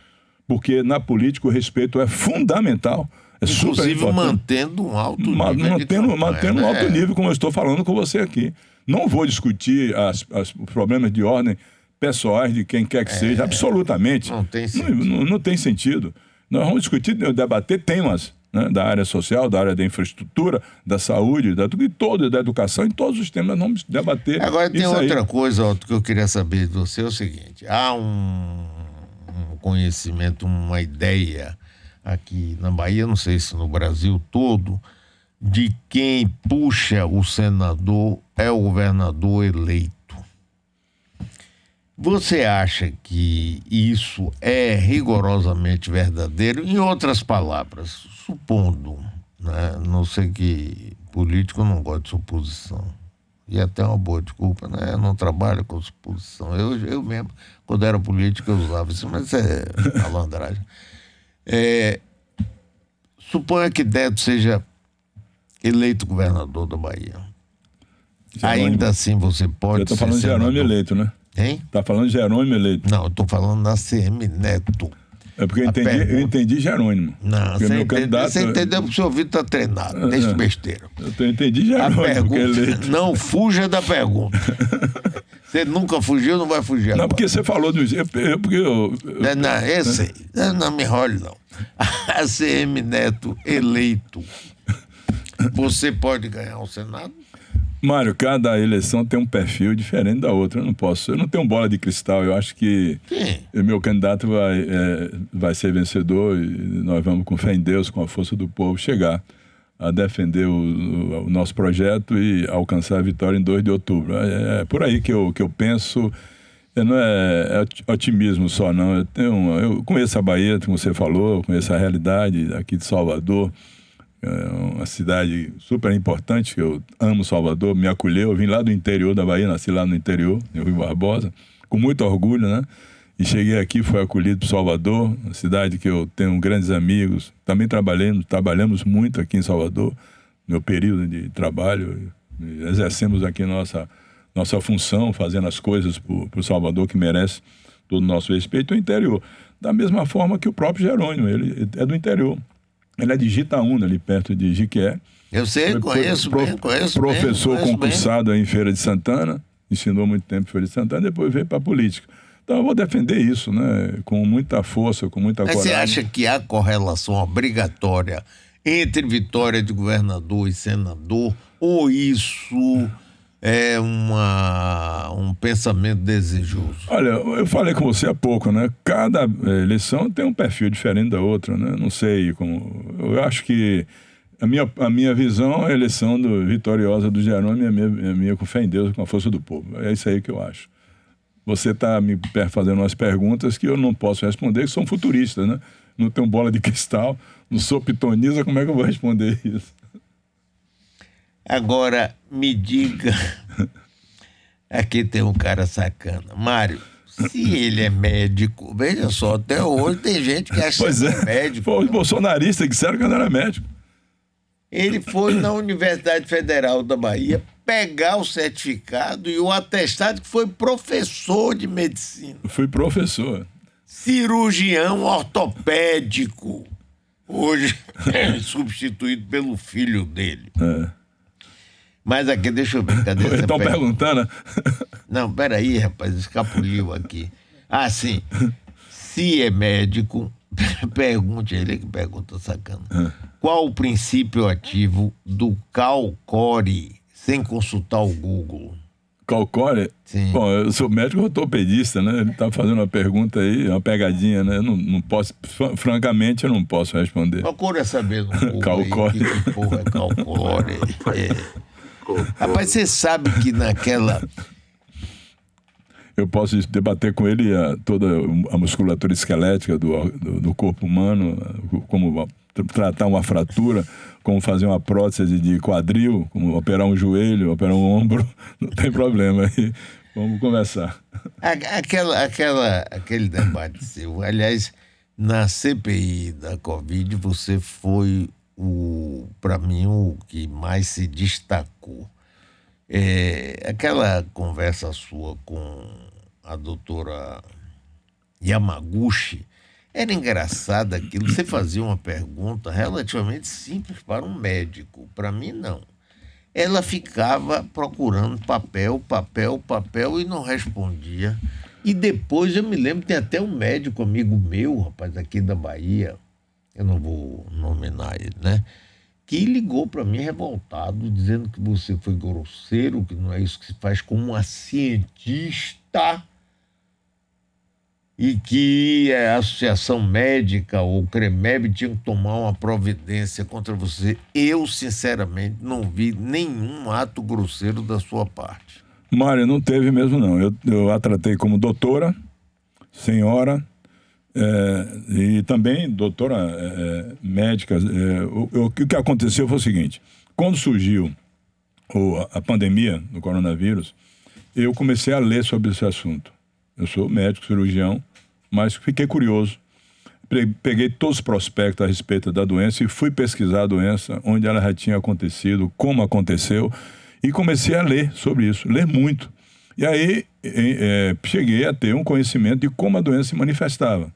porque na política o respeito é fundamental. É inclusive super mantendo um alto nível mantendo um alto nível, como eu estou falando com você aqui. Não vou discutir os problemas de ordem pessoais de quem quer que seja, absolutamente. Não tem sentido. Não tem sentido. Nós vamos discutir, debater temas, né, da área social, da área da infraestrutura, da saúde, da educação, em todos os temas nós vamos debater. Agora tem outra aí. coisa, Otto, que eu queria saber de você, é o seguinte, há um conhecimento, uma ideia aqui na Bahia, não sei se no Brasil todo, de quem puxa o senador é o governador eleito. Você acha que isso é rigorosamente verdadeiro? Em outras palavras, supondo, né, não sei que político não gosta de suposição, e até uma boa desculpa, né? Eu não trabalho com suposição. Eu mesmo, quando era político, eu usava isso, mas é malandragem. Suponha que Neto seja eleito governador da Bahia. Jerônimo. Ainda assim você pode. Eu estou falando de Jerônimo eleito, né? Hein? Está falando de Jerônimo eleito. Não, eu estou falando da CM Neto. É porque eu entendi Jerônimo. Não, você entendeu porque o seu ouvido está treinado. Deixa besteira. Eu entendi Jerônimo. A pergunta, não fuja da pergunta. Você nunca fugiu, não vai fugir agora. Não, porque você falou do... Não, esse aí. Não me enrole, não. A CM Neto eleito. Você pode ganhar o Senado? Mário, cada eleição tem um perfil diferente da outra. Eu não tenho bola de cristal. Eu acho que o meu candidato vai ser vencedor e nós vamos, com fé em Deus, com a força do povo, chegar a defender o nosso projeto e alcançar a vitória em 2 de outubro. É por aí que eu penso. Não é otimismo só, não. Eu conheço a Bahia, como você falou, eu conheço a realidade aqui de Salvador. É uma cidade super importante, que eu amo Salvador, me acolheu. Eu vim lá do interior da Bahia, nasci lá no interior, em Rio Barbosa, com muito orgulho, né? E cheguei aqui, fui acolhido por Salvador, uma cidade que eu tenho grandes amigos. Também trabalhamos muito aqui em Salvador, meu período de trabalho. Exercemos aqui nossa função, fazendo as coisas para o Salvador, que merece todo o nosso respeito, o interior. Da mesma forma que o próprio Jerônimo, ele é do interior. Ele é de Jitaúna, ali perto de Jiquié. Eu sei, conheço bem. Professor concursado em Feira de Santana, ensinou muito tempo em Feira de Santana, depois veio para a política. Então eu vou defender isso, né? Com muita força, com muita coragem. Você acha que há correlação obrigatória entre vitória de governador e senador, ou isso é um pensamento desejoso? Olha, eu falei com você há pouco, né? Cada eleição tem um perfil diferente da outra, né? Não sei como... Eu acho que a minha visão é a eleição vitoriosa do Jerônimo e a minha com fé em Deus, com a força do povo. É isso aí que eu acho. Você está me fazendo umas perguntas que eu não posso responder, que são futuristas, né? Não tenho bola de cristal, não sou pitonisa, como é que eu vou responder isso? Agora, me diga, aqui tem um cara sacana. Mário, se ele é médico, veja só, até hoje tem gente que acha que é médico. Foi os bolsonaristas que disseram que não era médico. Ele foi na Universidade Federal da Bahia pegar o certificado e o atestado que foi professor de medicina. Fui professor. Cirurgião ortopédico. Hoje substituído pelo filho dele. Mas aqui, deixa eu ver, cadê essa Estão perguntando? Não, peraí, rapaz, escapuliu aqui. Ah, sim. Se é médico, pergunte, ele que pergunta sacana. Qual o princípio ativo do Calcore, sem consultar o Google? Calcore? Sim. Bom, eu sou médico ortopedista, né? Ele está fazendo uma pergunta aí, uma pegadinha, né? Eu não posso, francamente, eu não posso responder. Procura saber no Google Calcore. que porra é Calcore. Rapaz, você sabe que naquela... Eu posso debater com ele toda a musculatura esquelética do corpo humano, como tratar uma fratura, como fazer uma prótese de quadril, como operar um joelho, operar um ombro, não tem problema. Vamos conversar. Aquele debate seu, aliás, Na CPI da Covid, você foi, para mim, o que mais se destacou. Aquela conversa sua com a doutora Yamaguchi, era engraçado aquilo. Você fazia uma pergunta relativamente simples para um médico. Para mim, não. Ela ficava procurando papel e não respondia. E depois, eu me lembro, tem até um médico amigo meu, rapaz, aqui da Bahia, eu não vou nominar ele, né? Que ligou para mim revoltado, dizendo que você foi grosseiro, que não é isso que se faz com uma cientista, e que a Associação Médica ou o CREMEB tinha que tomar uma providência contra você. Eu, sinceramente, não vi nenhum ato grosseiro da sua parte. Mário, não teve mesmo não. Eu a tratei como doutora, senhora, e também doutora médica. O que aconteceu foi o seguinte: quando surgiu a pandemia do coronavírus, eu comecei a ler sobre esse assunto. Eu sou médico, cirurgião, mas fiquei curioso. Peguei todos os prospectos a respeito da doença e fui pesquisar a doença, onde ela já tinha acontecido, como aconteceu, e comecei a ler sobre isso, ler muito. E aí cheguei a ter um conhecimento de como a doença se manifestava,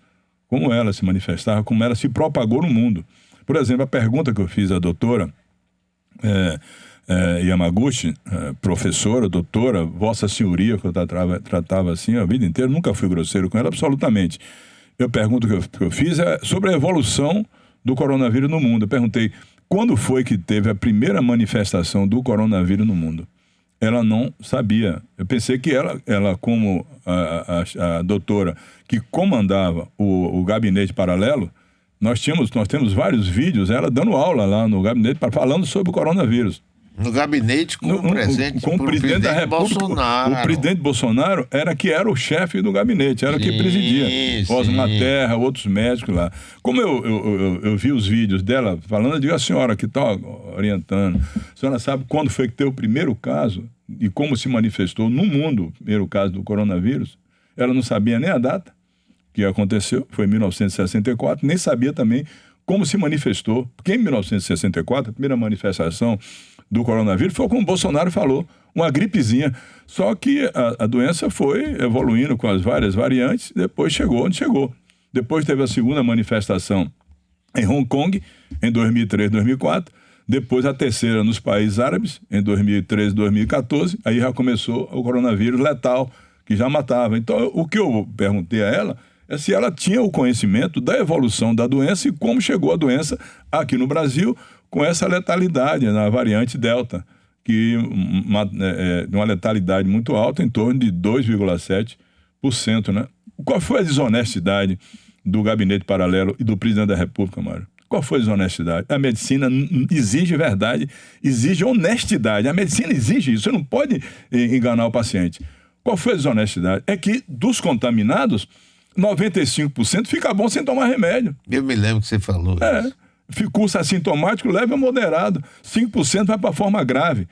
como ela se manifestava, como ela se propagou no mundo. Por exemplo, a pergunta que eu fiz à doutora Yamaguchi, professora, doutora, Vossa Senhoria, que eu tratava assim a vida inteira, nunca fui grosseiro com ela, absolutamente. A pergunta que eu fiz é sobre a evolução do coronavírus no mundo. Eu perguntei: quando foi que teve a primeira manifestação do coronavírus no mundo? Ela não sabia. Eu pensei que ela como a doutora que comandava o gabinete paralelo, nós temos vários vídeos, ela dando aula lá no gabinete falando sobre o coronavírus. No gabinete com o presidente da República, Bolsonaro. O presidente Bolsonaro era o chefe do gabinete, era que presidia. Osmar Terra, outros médicos lá. Como eu vi os vídeos dela falando, eu digo: a senhora que está orientando, a senhora sabe quando foi que teve o primeiro caso e como se manifestou no mundo o primeiro caso do coronavírus? Ela não sabia nem a data que aconteceu, foi em 1964, nem sabia também como se manifestou. Porque em 1964, a primeira manifestação do coronavírus foi como o Bolsonaro falou, uma gripezinha. Só que a doença foi evoluindo com as várias variantes, depois chegou onde chegou. Depois teve a segunda manifestação em Hong Kong, em 2003, 2004. Depois a terceira nos países árabes, em 2013, 2014. Aí já começou o coronavírus letal, que já matava. Então, o que eu perguntei a ela é se ela tinha o conhecimento da evolução da doença e como chegou a doença aqui no Brasil, com essa letalidade na variante Delta, que uma letalidade muito alta, em torno de 2,7%, né? Qual foi a desonestidade do gabinete paralelo e do presidente da República, Mário? Qual foi a desonestidade? A medicina exige verdade, exige honestidade. A medicina exige isso, você não pode enganar o paciente. Qual foi a desonestidade? É que dos contaminados, 95% fica bom sem tomar remédio. Eu me lembro que você falou isso. Curso assintomático leve a moderado, 5% vai para a forma grave.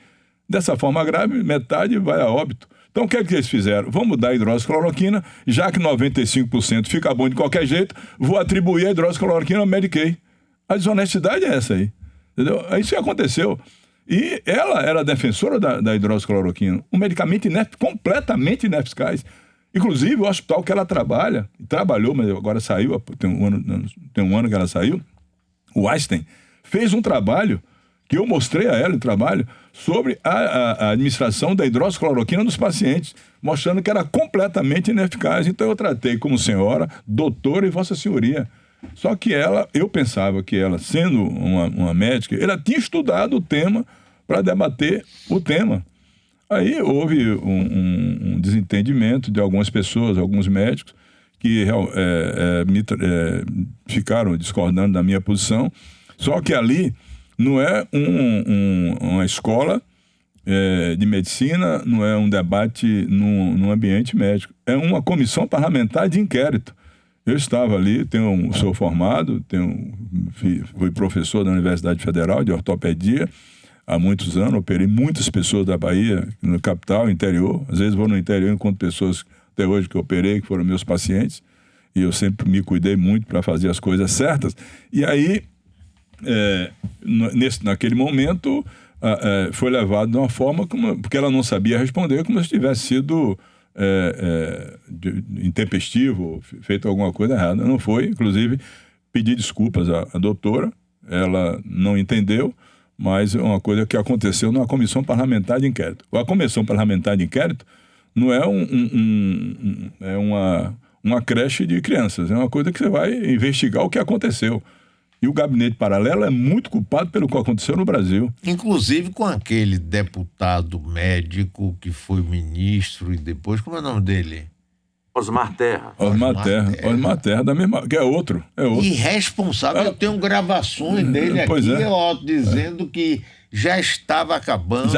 Dessa forma grave, metade vai a óbito. Então, o que é que eles fizeram? Vamos dar hidroxicloroquina, já que 95% fica bom de qualquer jeito, vou atribuir a hidroxicloroquina ao Medicaid. A desonestidade é essa aí. Entendeu? Isso que aconteceu. E ela era defensora da hidroxicloroquina, um medicamento completamente ineficaz. Inclusive, o hospital que ela trabalhou, mas agora saiu, tem um ano que ela saiu, o Einstein, fez um trabalho, que eu mostrei a ela o trabalho, sobre a administração da hidroxicloroquina nos pacientes, mostrando que era completamente ineficaz. Então eu tratei como senhora, doutora e Vossa Senhoria. Só que eu pensava que ela, sendo uma médica, ela tinha estudado o tema para debater o tema. Aí houve um desentendimento de algumas pessoas, alguns médicos, que ficaram discordando da minha posição. Só que ali não é uma escola de medicina, não é um debate num ambiente médico. É uma comissão parlamentar de inquérito. Eu estava ali, sou formado, fui professor da Universidade Federal de Ortopedia há muitos anos, operei muitas pessoas da Bahia, no capital, interior. Às vezes vou no interior, encontro pessoas até hoje que eu operei, que foram meus pacientes. e eu sempre me cuidei muito para fazer as coisas certas. E aí, naquele momento, foi levado de uma forma, porque ela não sabia responder, como se tivesse sido intempestivo, feito alguma coisa errada. Não foi, inclusive, pedi desculpas à doutora, ela não entendeu, mas é uma coisa que aconteceu numa comissão parlamentar de inquérito. A comissão parlamentar de inquérito não é uma creche de crianças, é uma coisa que você vai investigar o que aconteceu. E o gabinete paralelo é muito culpado pelo que aconteceu no Brasil. Inclusive com aquele deputado médico que foi ministro e depois, como é o nome dele? Osmar Terra. Osmar Terra, da mesma, que é outro. Irresponsável. Eu tenho gravações dele aqui, dizendo que já estava acabando.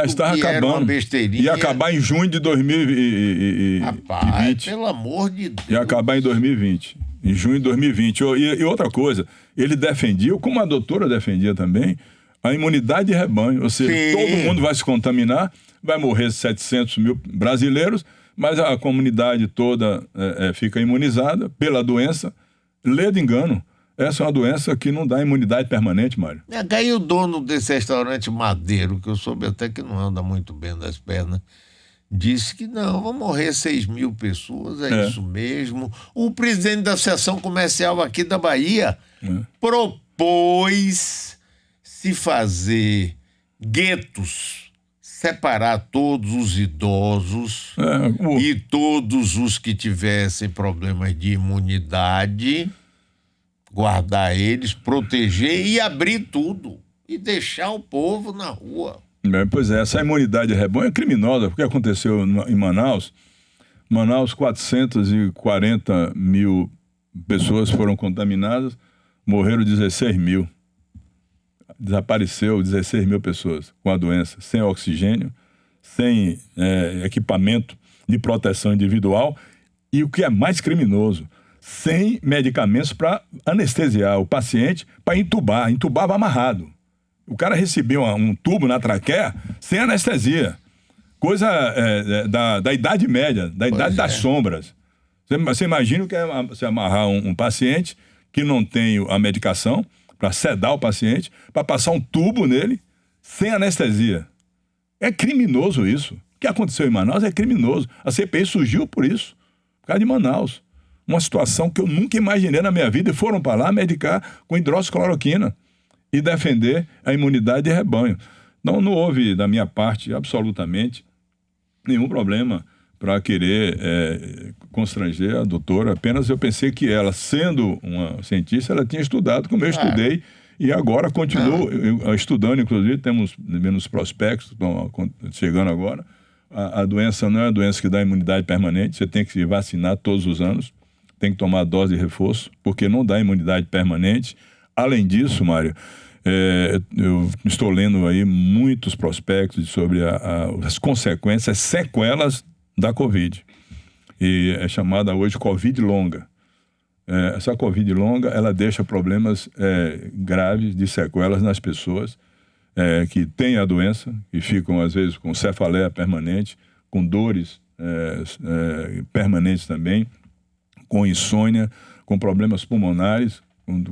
Era uma besteirinha. Ia acabar em junho de 2020. Rapaz, pelo amor de Deus. Ia acabar em 2020. Em junho de 2020. E outra coisa, ele defendia, como a doutora defendia também, a imunidade de rebanho. Ou seja, todo mundo vai se contaminar, vai morrer 700 mil brasileiros, mas a comunidade toda fica imunizada pela doença. Lê de engano. Essa é uma doença que não dá imunidade permanente, Mário. Aí o dono desse restaurante Madeiro, que eu soube até que não anda muito bem das pernas, disse que não, vão morrer 6 mil pessoas, isso mesmo. O presidente da Associação Comercial aqui da Bahia propôs se fazer guetos, separar todos os idosos e todos os que tivessem problemas de imunidade, guardar eles, proteger e abrir tudo e deixar o povo na rua. Pois é, essa imunidade de rebanho é criminosa, porque aconteceu em Manaus. 440 mil pessoas foram contaminadas, morreram 16 mil. Desapareceu 16 mil pessoas com a doença, sem oxigênio, sem equipamento de proteção individual e, o que é mais criminoso, sem medicamentos para anestesiar o paciente, para entubar. Entubava amarrado. O cara recebeu um tubo na traqueia sem anestesia. Coisa da Idade Média, da Idade das Sombras. Você imagina o que é você amarrar um paciente que não tem a medicação para sedar o paciente, para passar um tubo nele sem anestesia. É criminoso isso. O que aconteceu em Manaus é criminoso. A CPI surgiu por isso, por causa de Manaus. Uma situação que eu nunca imaginei na minha vida, e foram para lá medicar com hidroxicloroquina e defender a imunidade de rebanho. Não houve, da minha parte, absolutamente nenhum problema para querer constranger a doutora. Apenas eu pensei que ela, sendo uma cientista, ela tinha estudado como eu estudei, e agora continuo estudando. Inclusive, temos menos prospectos, estão chegando agora. A doença não é uma doença que dá imunidade permanente, você tem que se vacinar todos os anos, tem que tomar dose de reforço, porque não dá imunidade permanente. Além disso, Mário, eu estou lendo aí muitos prospectos sobre as consequências, sequelas da Covid. E é chamada hoje Covid longa. Essa Covid longa, ela deixa problemas graves de sequelas nas pessoas que têm a doença e ficam, às vezes, com cefaleia permanente, com dores permanentes também, com insônia, com problemas pulmonares,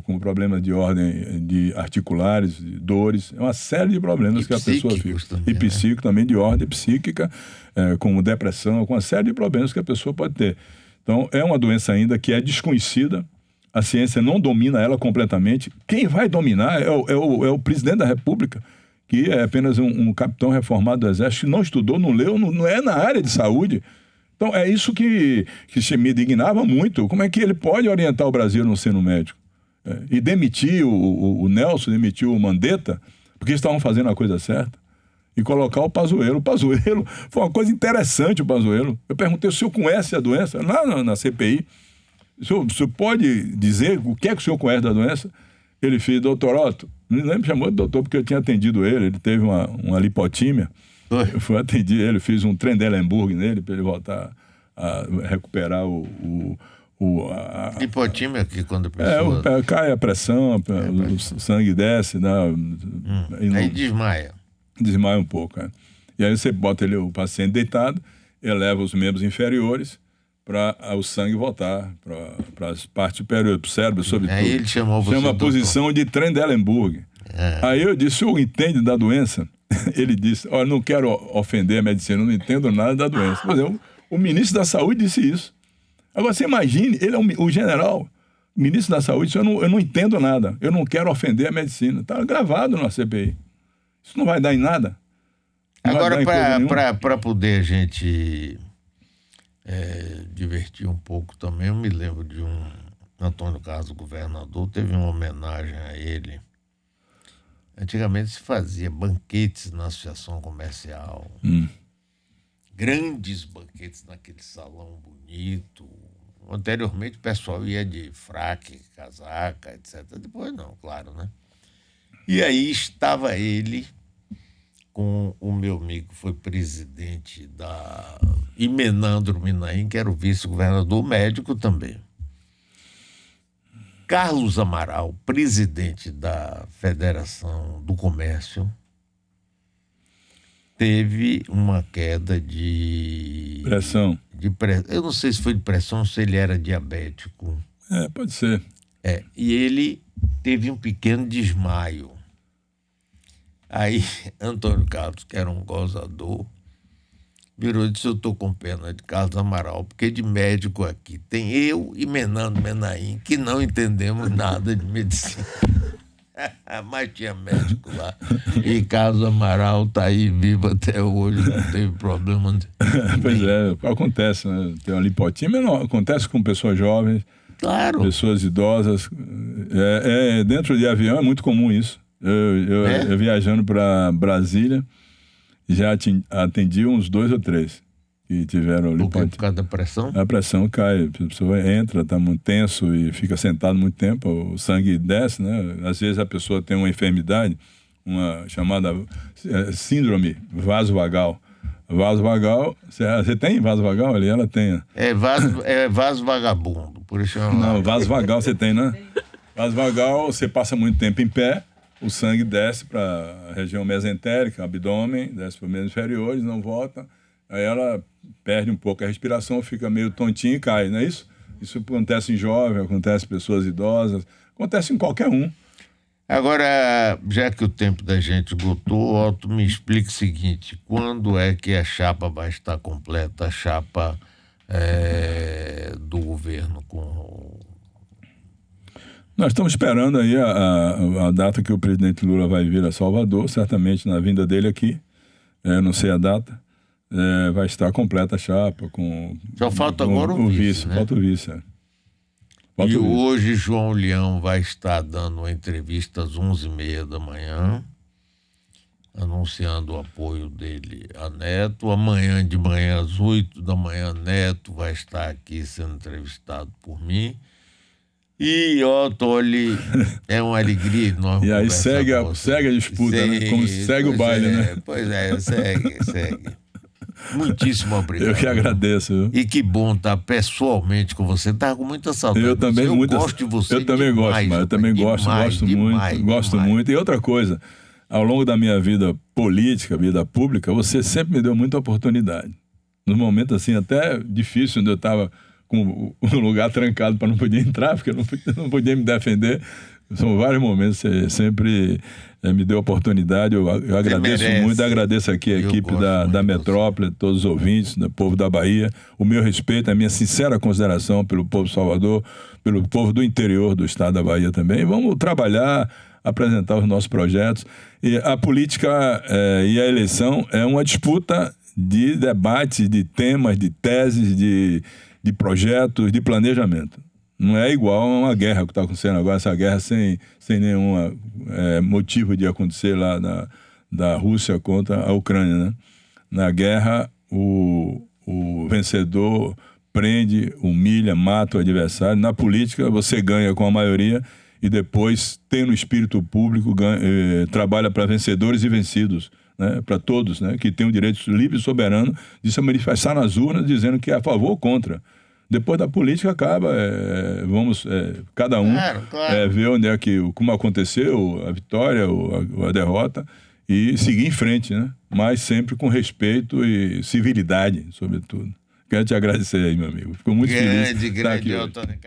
com problemas de ordem de articulares, de dores, é uma série de problemas que a pessoa fica. E psíquico também, de ordem psíquica, como depressão, com uma série de problemas que a pessoa pode ter. Então, é uma doença ainda que é desconhecida, a ciência não domina ela completamente. Quem vai dominar é o presidente da República, que é apenas um capitão reformado do Exército, que não estudou, não leu, não é na área de saúde. Então, é isso que me indignava muito. Como é que ele pode orientar o Brasil no ensino médico? E demitir o Nelson, demitir o Mandetta, porque estavam fazendo a coisa certa, e colocar o Pazuello. O Pazuello foi uma coisa interessante, o Pazuello. Eu perguntei, o senhor conhece a doença? Lá na CPI. O senhor pode dizer o que é que o senhor conhece da doença? Ele fez, doutor Otto, não me chamou de doutor porque eu tinha atendido ele teve uma lipotímia. Eu fui atender ele, fiz um Trendelenburg nele para ele voltar a recuperar lipotímia aqui quando a pessoa... cai a pressão, o sangue desce, aí desmaia. Desmaia um pouco. E aí você bota o paciente deitado, eleva os membros inferiores, para o sangue voltar para as partes superiores, para o cérebro, sobretudo. Aí ele chamou você, chama a doutor. posição de Trendelenburg. Aí eu disse, o senhor entende da doença? Ele disse, olha, não quero ofender a medicina, não entendo nada da doença. Mas o ministro da Saúde disse isso. Agora, você imagine, ele é o general, ministro da Saúde, disse, eu não entendo nada, eu não quero ofender a medicina. Está gravado na CPI. Isso não vai dar em nada. Agora, para poder a gente divertir um pouco também, eu me lembro de Antônio Carlos, governador, teve uma homenagem a ele. Antigamente se fazia banquetes na associação comercial, grandes banquetes naquele salão bonito. Anteriormente o pessoal ia de fraque, casaca, etc. Depois não, claro, né? E aí estava ele com o meu amigo, que foi presidente e Menandro Minaim, que era o vice-governador, médico também. Carlos Amaral, presidente da Federação do Comércio, teve uma queda de pressão. Eu não sei se foi de pressão ou se ele era diabético. Pode ser. E ele teve um pequeno desmaio. Aí Antônio Carlos, que era um gozador, virou e disse, eu estou com pena de Carlos Amaral, porque de médico aqui tem eu e Menandro Minaim, que não entendemos nada de medicina. Mas tinha médico lá. E Carlos Amaral está aí vivo até hoje, não teve problema. Pois é, acontece, né? Tem uma lipotímia, não, acontece com pessoas jovens, claro. Pessoas idosas. Dentro de avião é muito comum isso. Eu viajando para Brasília, já atendi uns 2 ou 3 que tiveram lipotímia. Por causa da pressão? A pressão cai, a pessoa entra, está muito tenso e fica sentado muito tempo, o sangue desce, né? Às vezes a pessoa tem uma enfermidade, uma chamada síndrome vasovagal. Vasovagal, você tem vasovagal ali? Ela tem. Vaso vagabundo, por isso Não, vasovagal você tem, né? Vasovagal, você passa muito tempo em pé, o sangue desce para a região mesentérica, abdômen, desce para os membros inferiores, não volta. Aí ela perde um pouco a respiração, fica meio tontinha e cai, não é isso? Isso acontece em jovem, acontece em pessoas idosas, acontece em qualquer um. Agora, já que o tempo da gente esgotou, Otto, me explica o seguinte, quando é que a chapa vai estar completa, a chapa do governo com... Nós estamos esperando aí a data que o presidente Lula vai vir a Salvador, certamente na vinda dele aqui, não sei a data, vai estar completa a chapa com... Só falta agora o vice, né? Falta o vice, E hoje João Leão vai estar dando uma entrevista às 11h30 da manhã, anunciando o apoio dele a Neto. Amanhã de manhã, às 8 da manhã, Neto vai estar aqui sendo entrevistado por mim. E, Otto, olha, é uma alegria enorme. E aí segue a disputa, né? Como segue o baile, né? Pois é, segue. Muitíssimo obrigado. Eu que agradeço. Viu? E que bom estar pessoalmente com você. Estava com muita saudade. Eu também gosto de você. Eu também demais, gosto, mas eu também gosto muito. E outra coisa, ao longo da minha vida política, vida pública, você sempre me deu muita oportunidade. Nos momentos assim, até difícil, onde eu estava com um lugar trancado para não poder entrar, porque eu não podia me defender. São vários momentos, você sempre me deu oportunidade, eu agradeço muito, agradeço aqui a equipe da Metrópole, todos os ouvintes, do povo da Bahia, o meu respeito, a minha sincera consideração pelo povo de Salvador, pelo povo do interior do estado da Bahia também. Vamos trabalhar, apresentar os nossos projetos. E a política e a eleição é uma disputa de debates, de temas, de teses, de projetos, de planejamento. Não é igual a uma guerra que está acontecendo agora, essa guerra sem nenhum motivo de acontecer lá da Rússia contra a Ucrânia, né? Na guerra, o vencedor prende, humilha, mata o adversário. Na política, você ganha com a maioria e depois tem no espírito público, trabalha para vencedores e vencidos, né? Para todos, né? Que tem o direito livre e soberano de se manifestar nas urnas dizendo que é a favor ou contra. Depois da política acaba, cada um ver onde é como aconteceu a vitória ou a derrota e seguir em frente, né? Mas sempre com respeito e civilidade, sobretudo. Quero te agradecer aí, meu amigo. Fico muito feliz de estar Grande, aqui hoje. Antônio.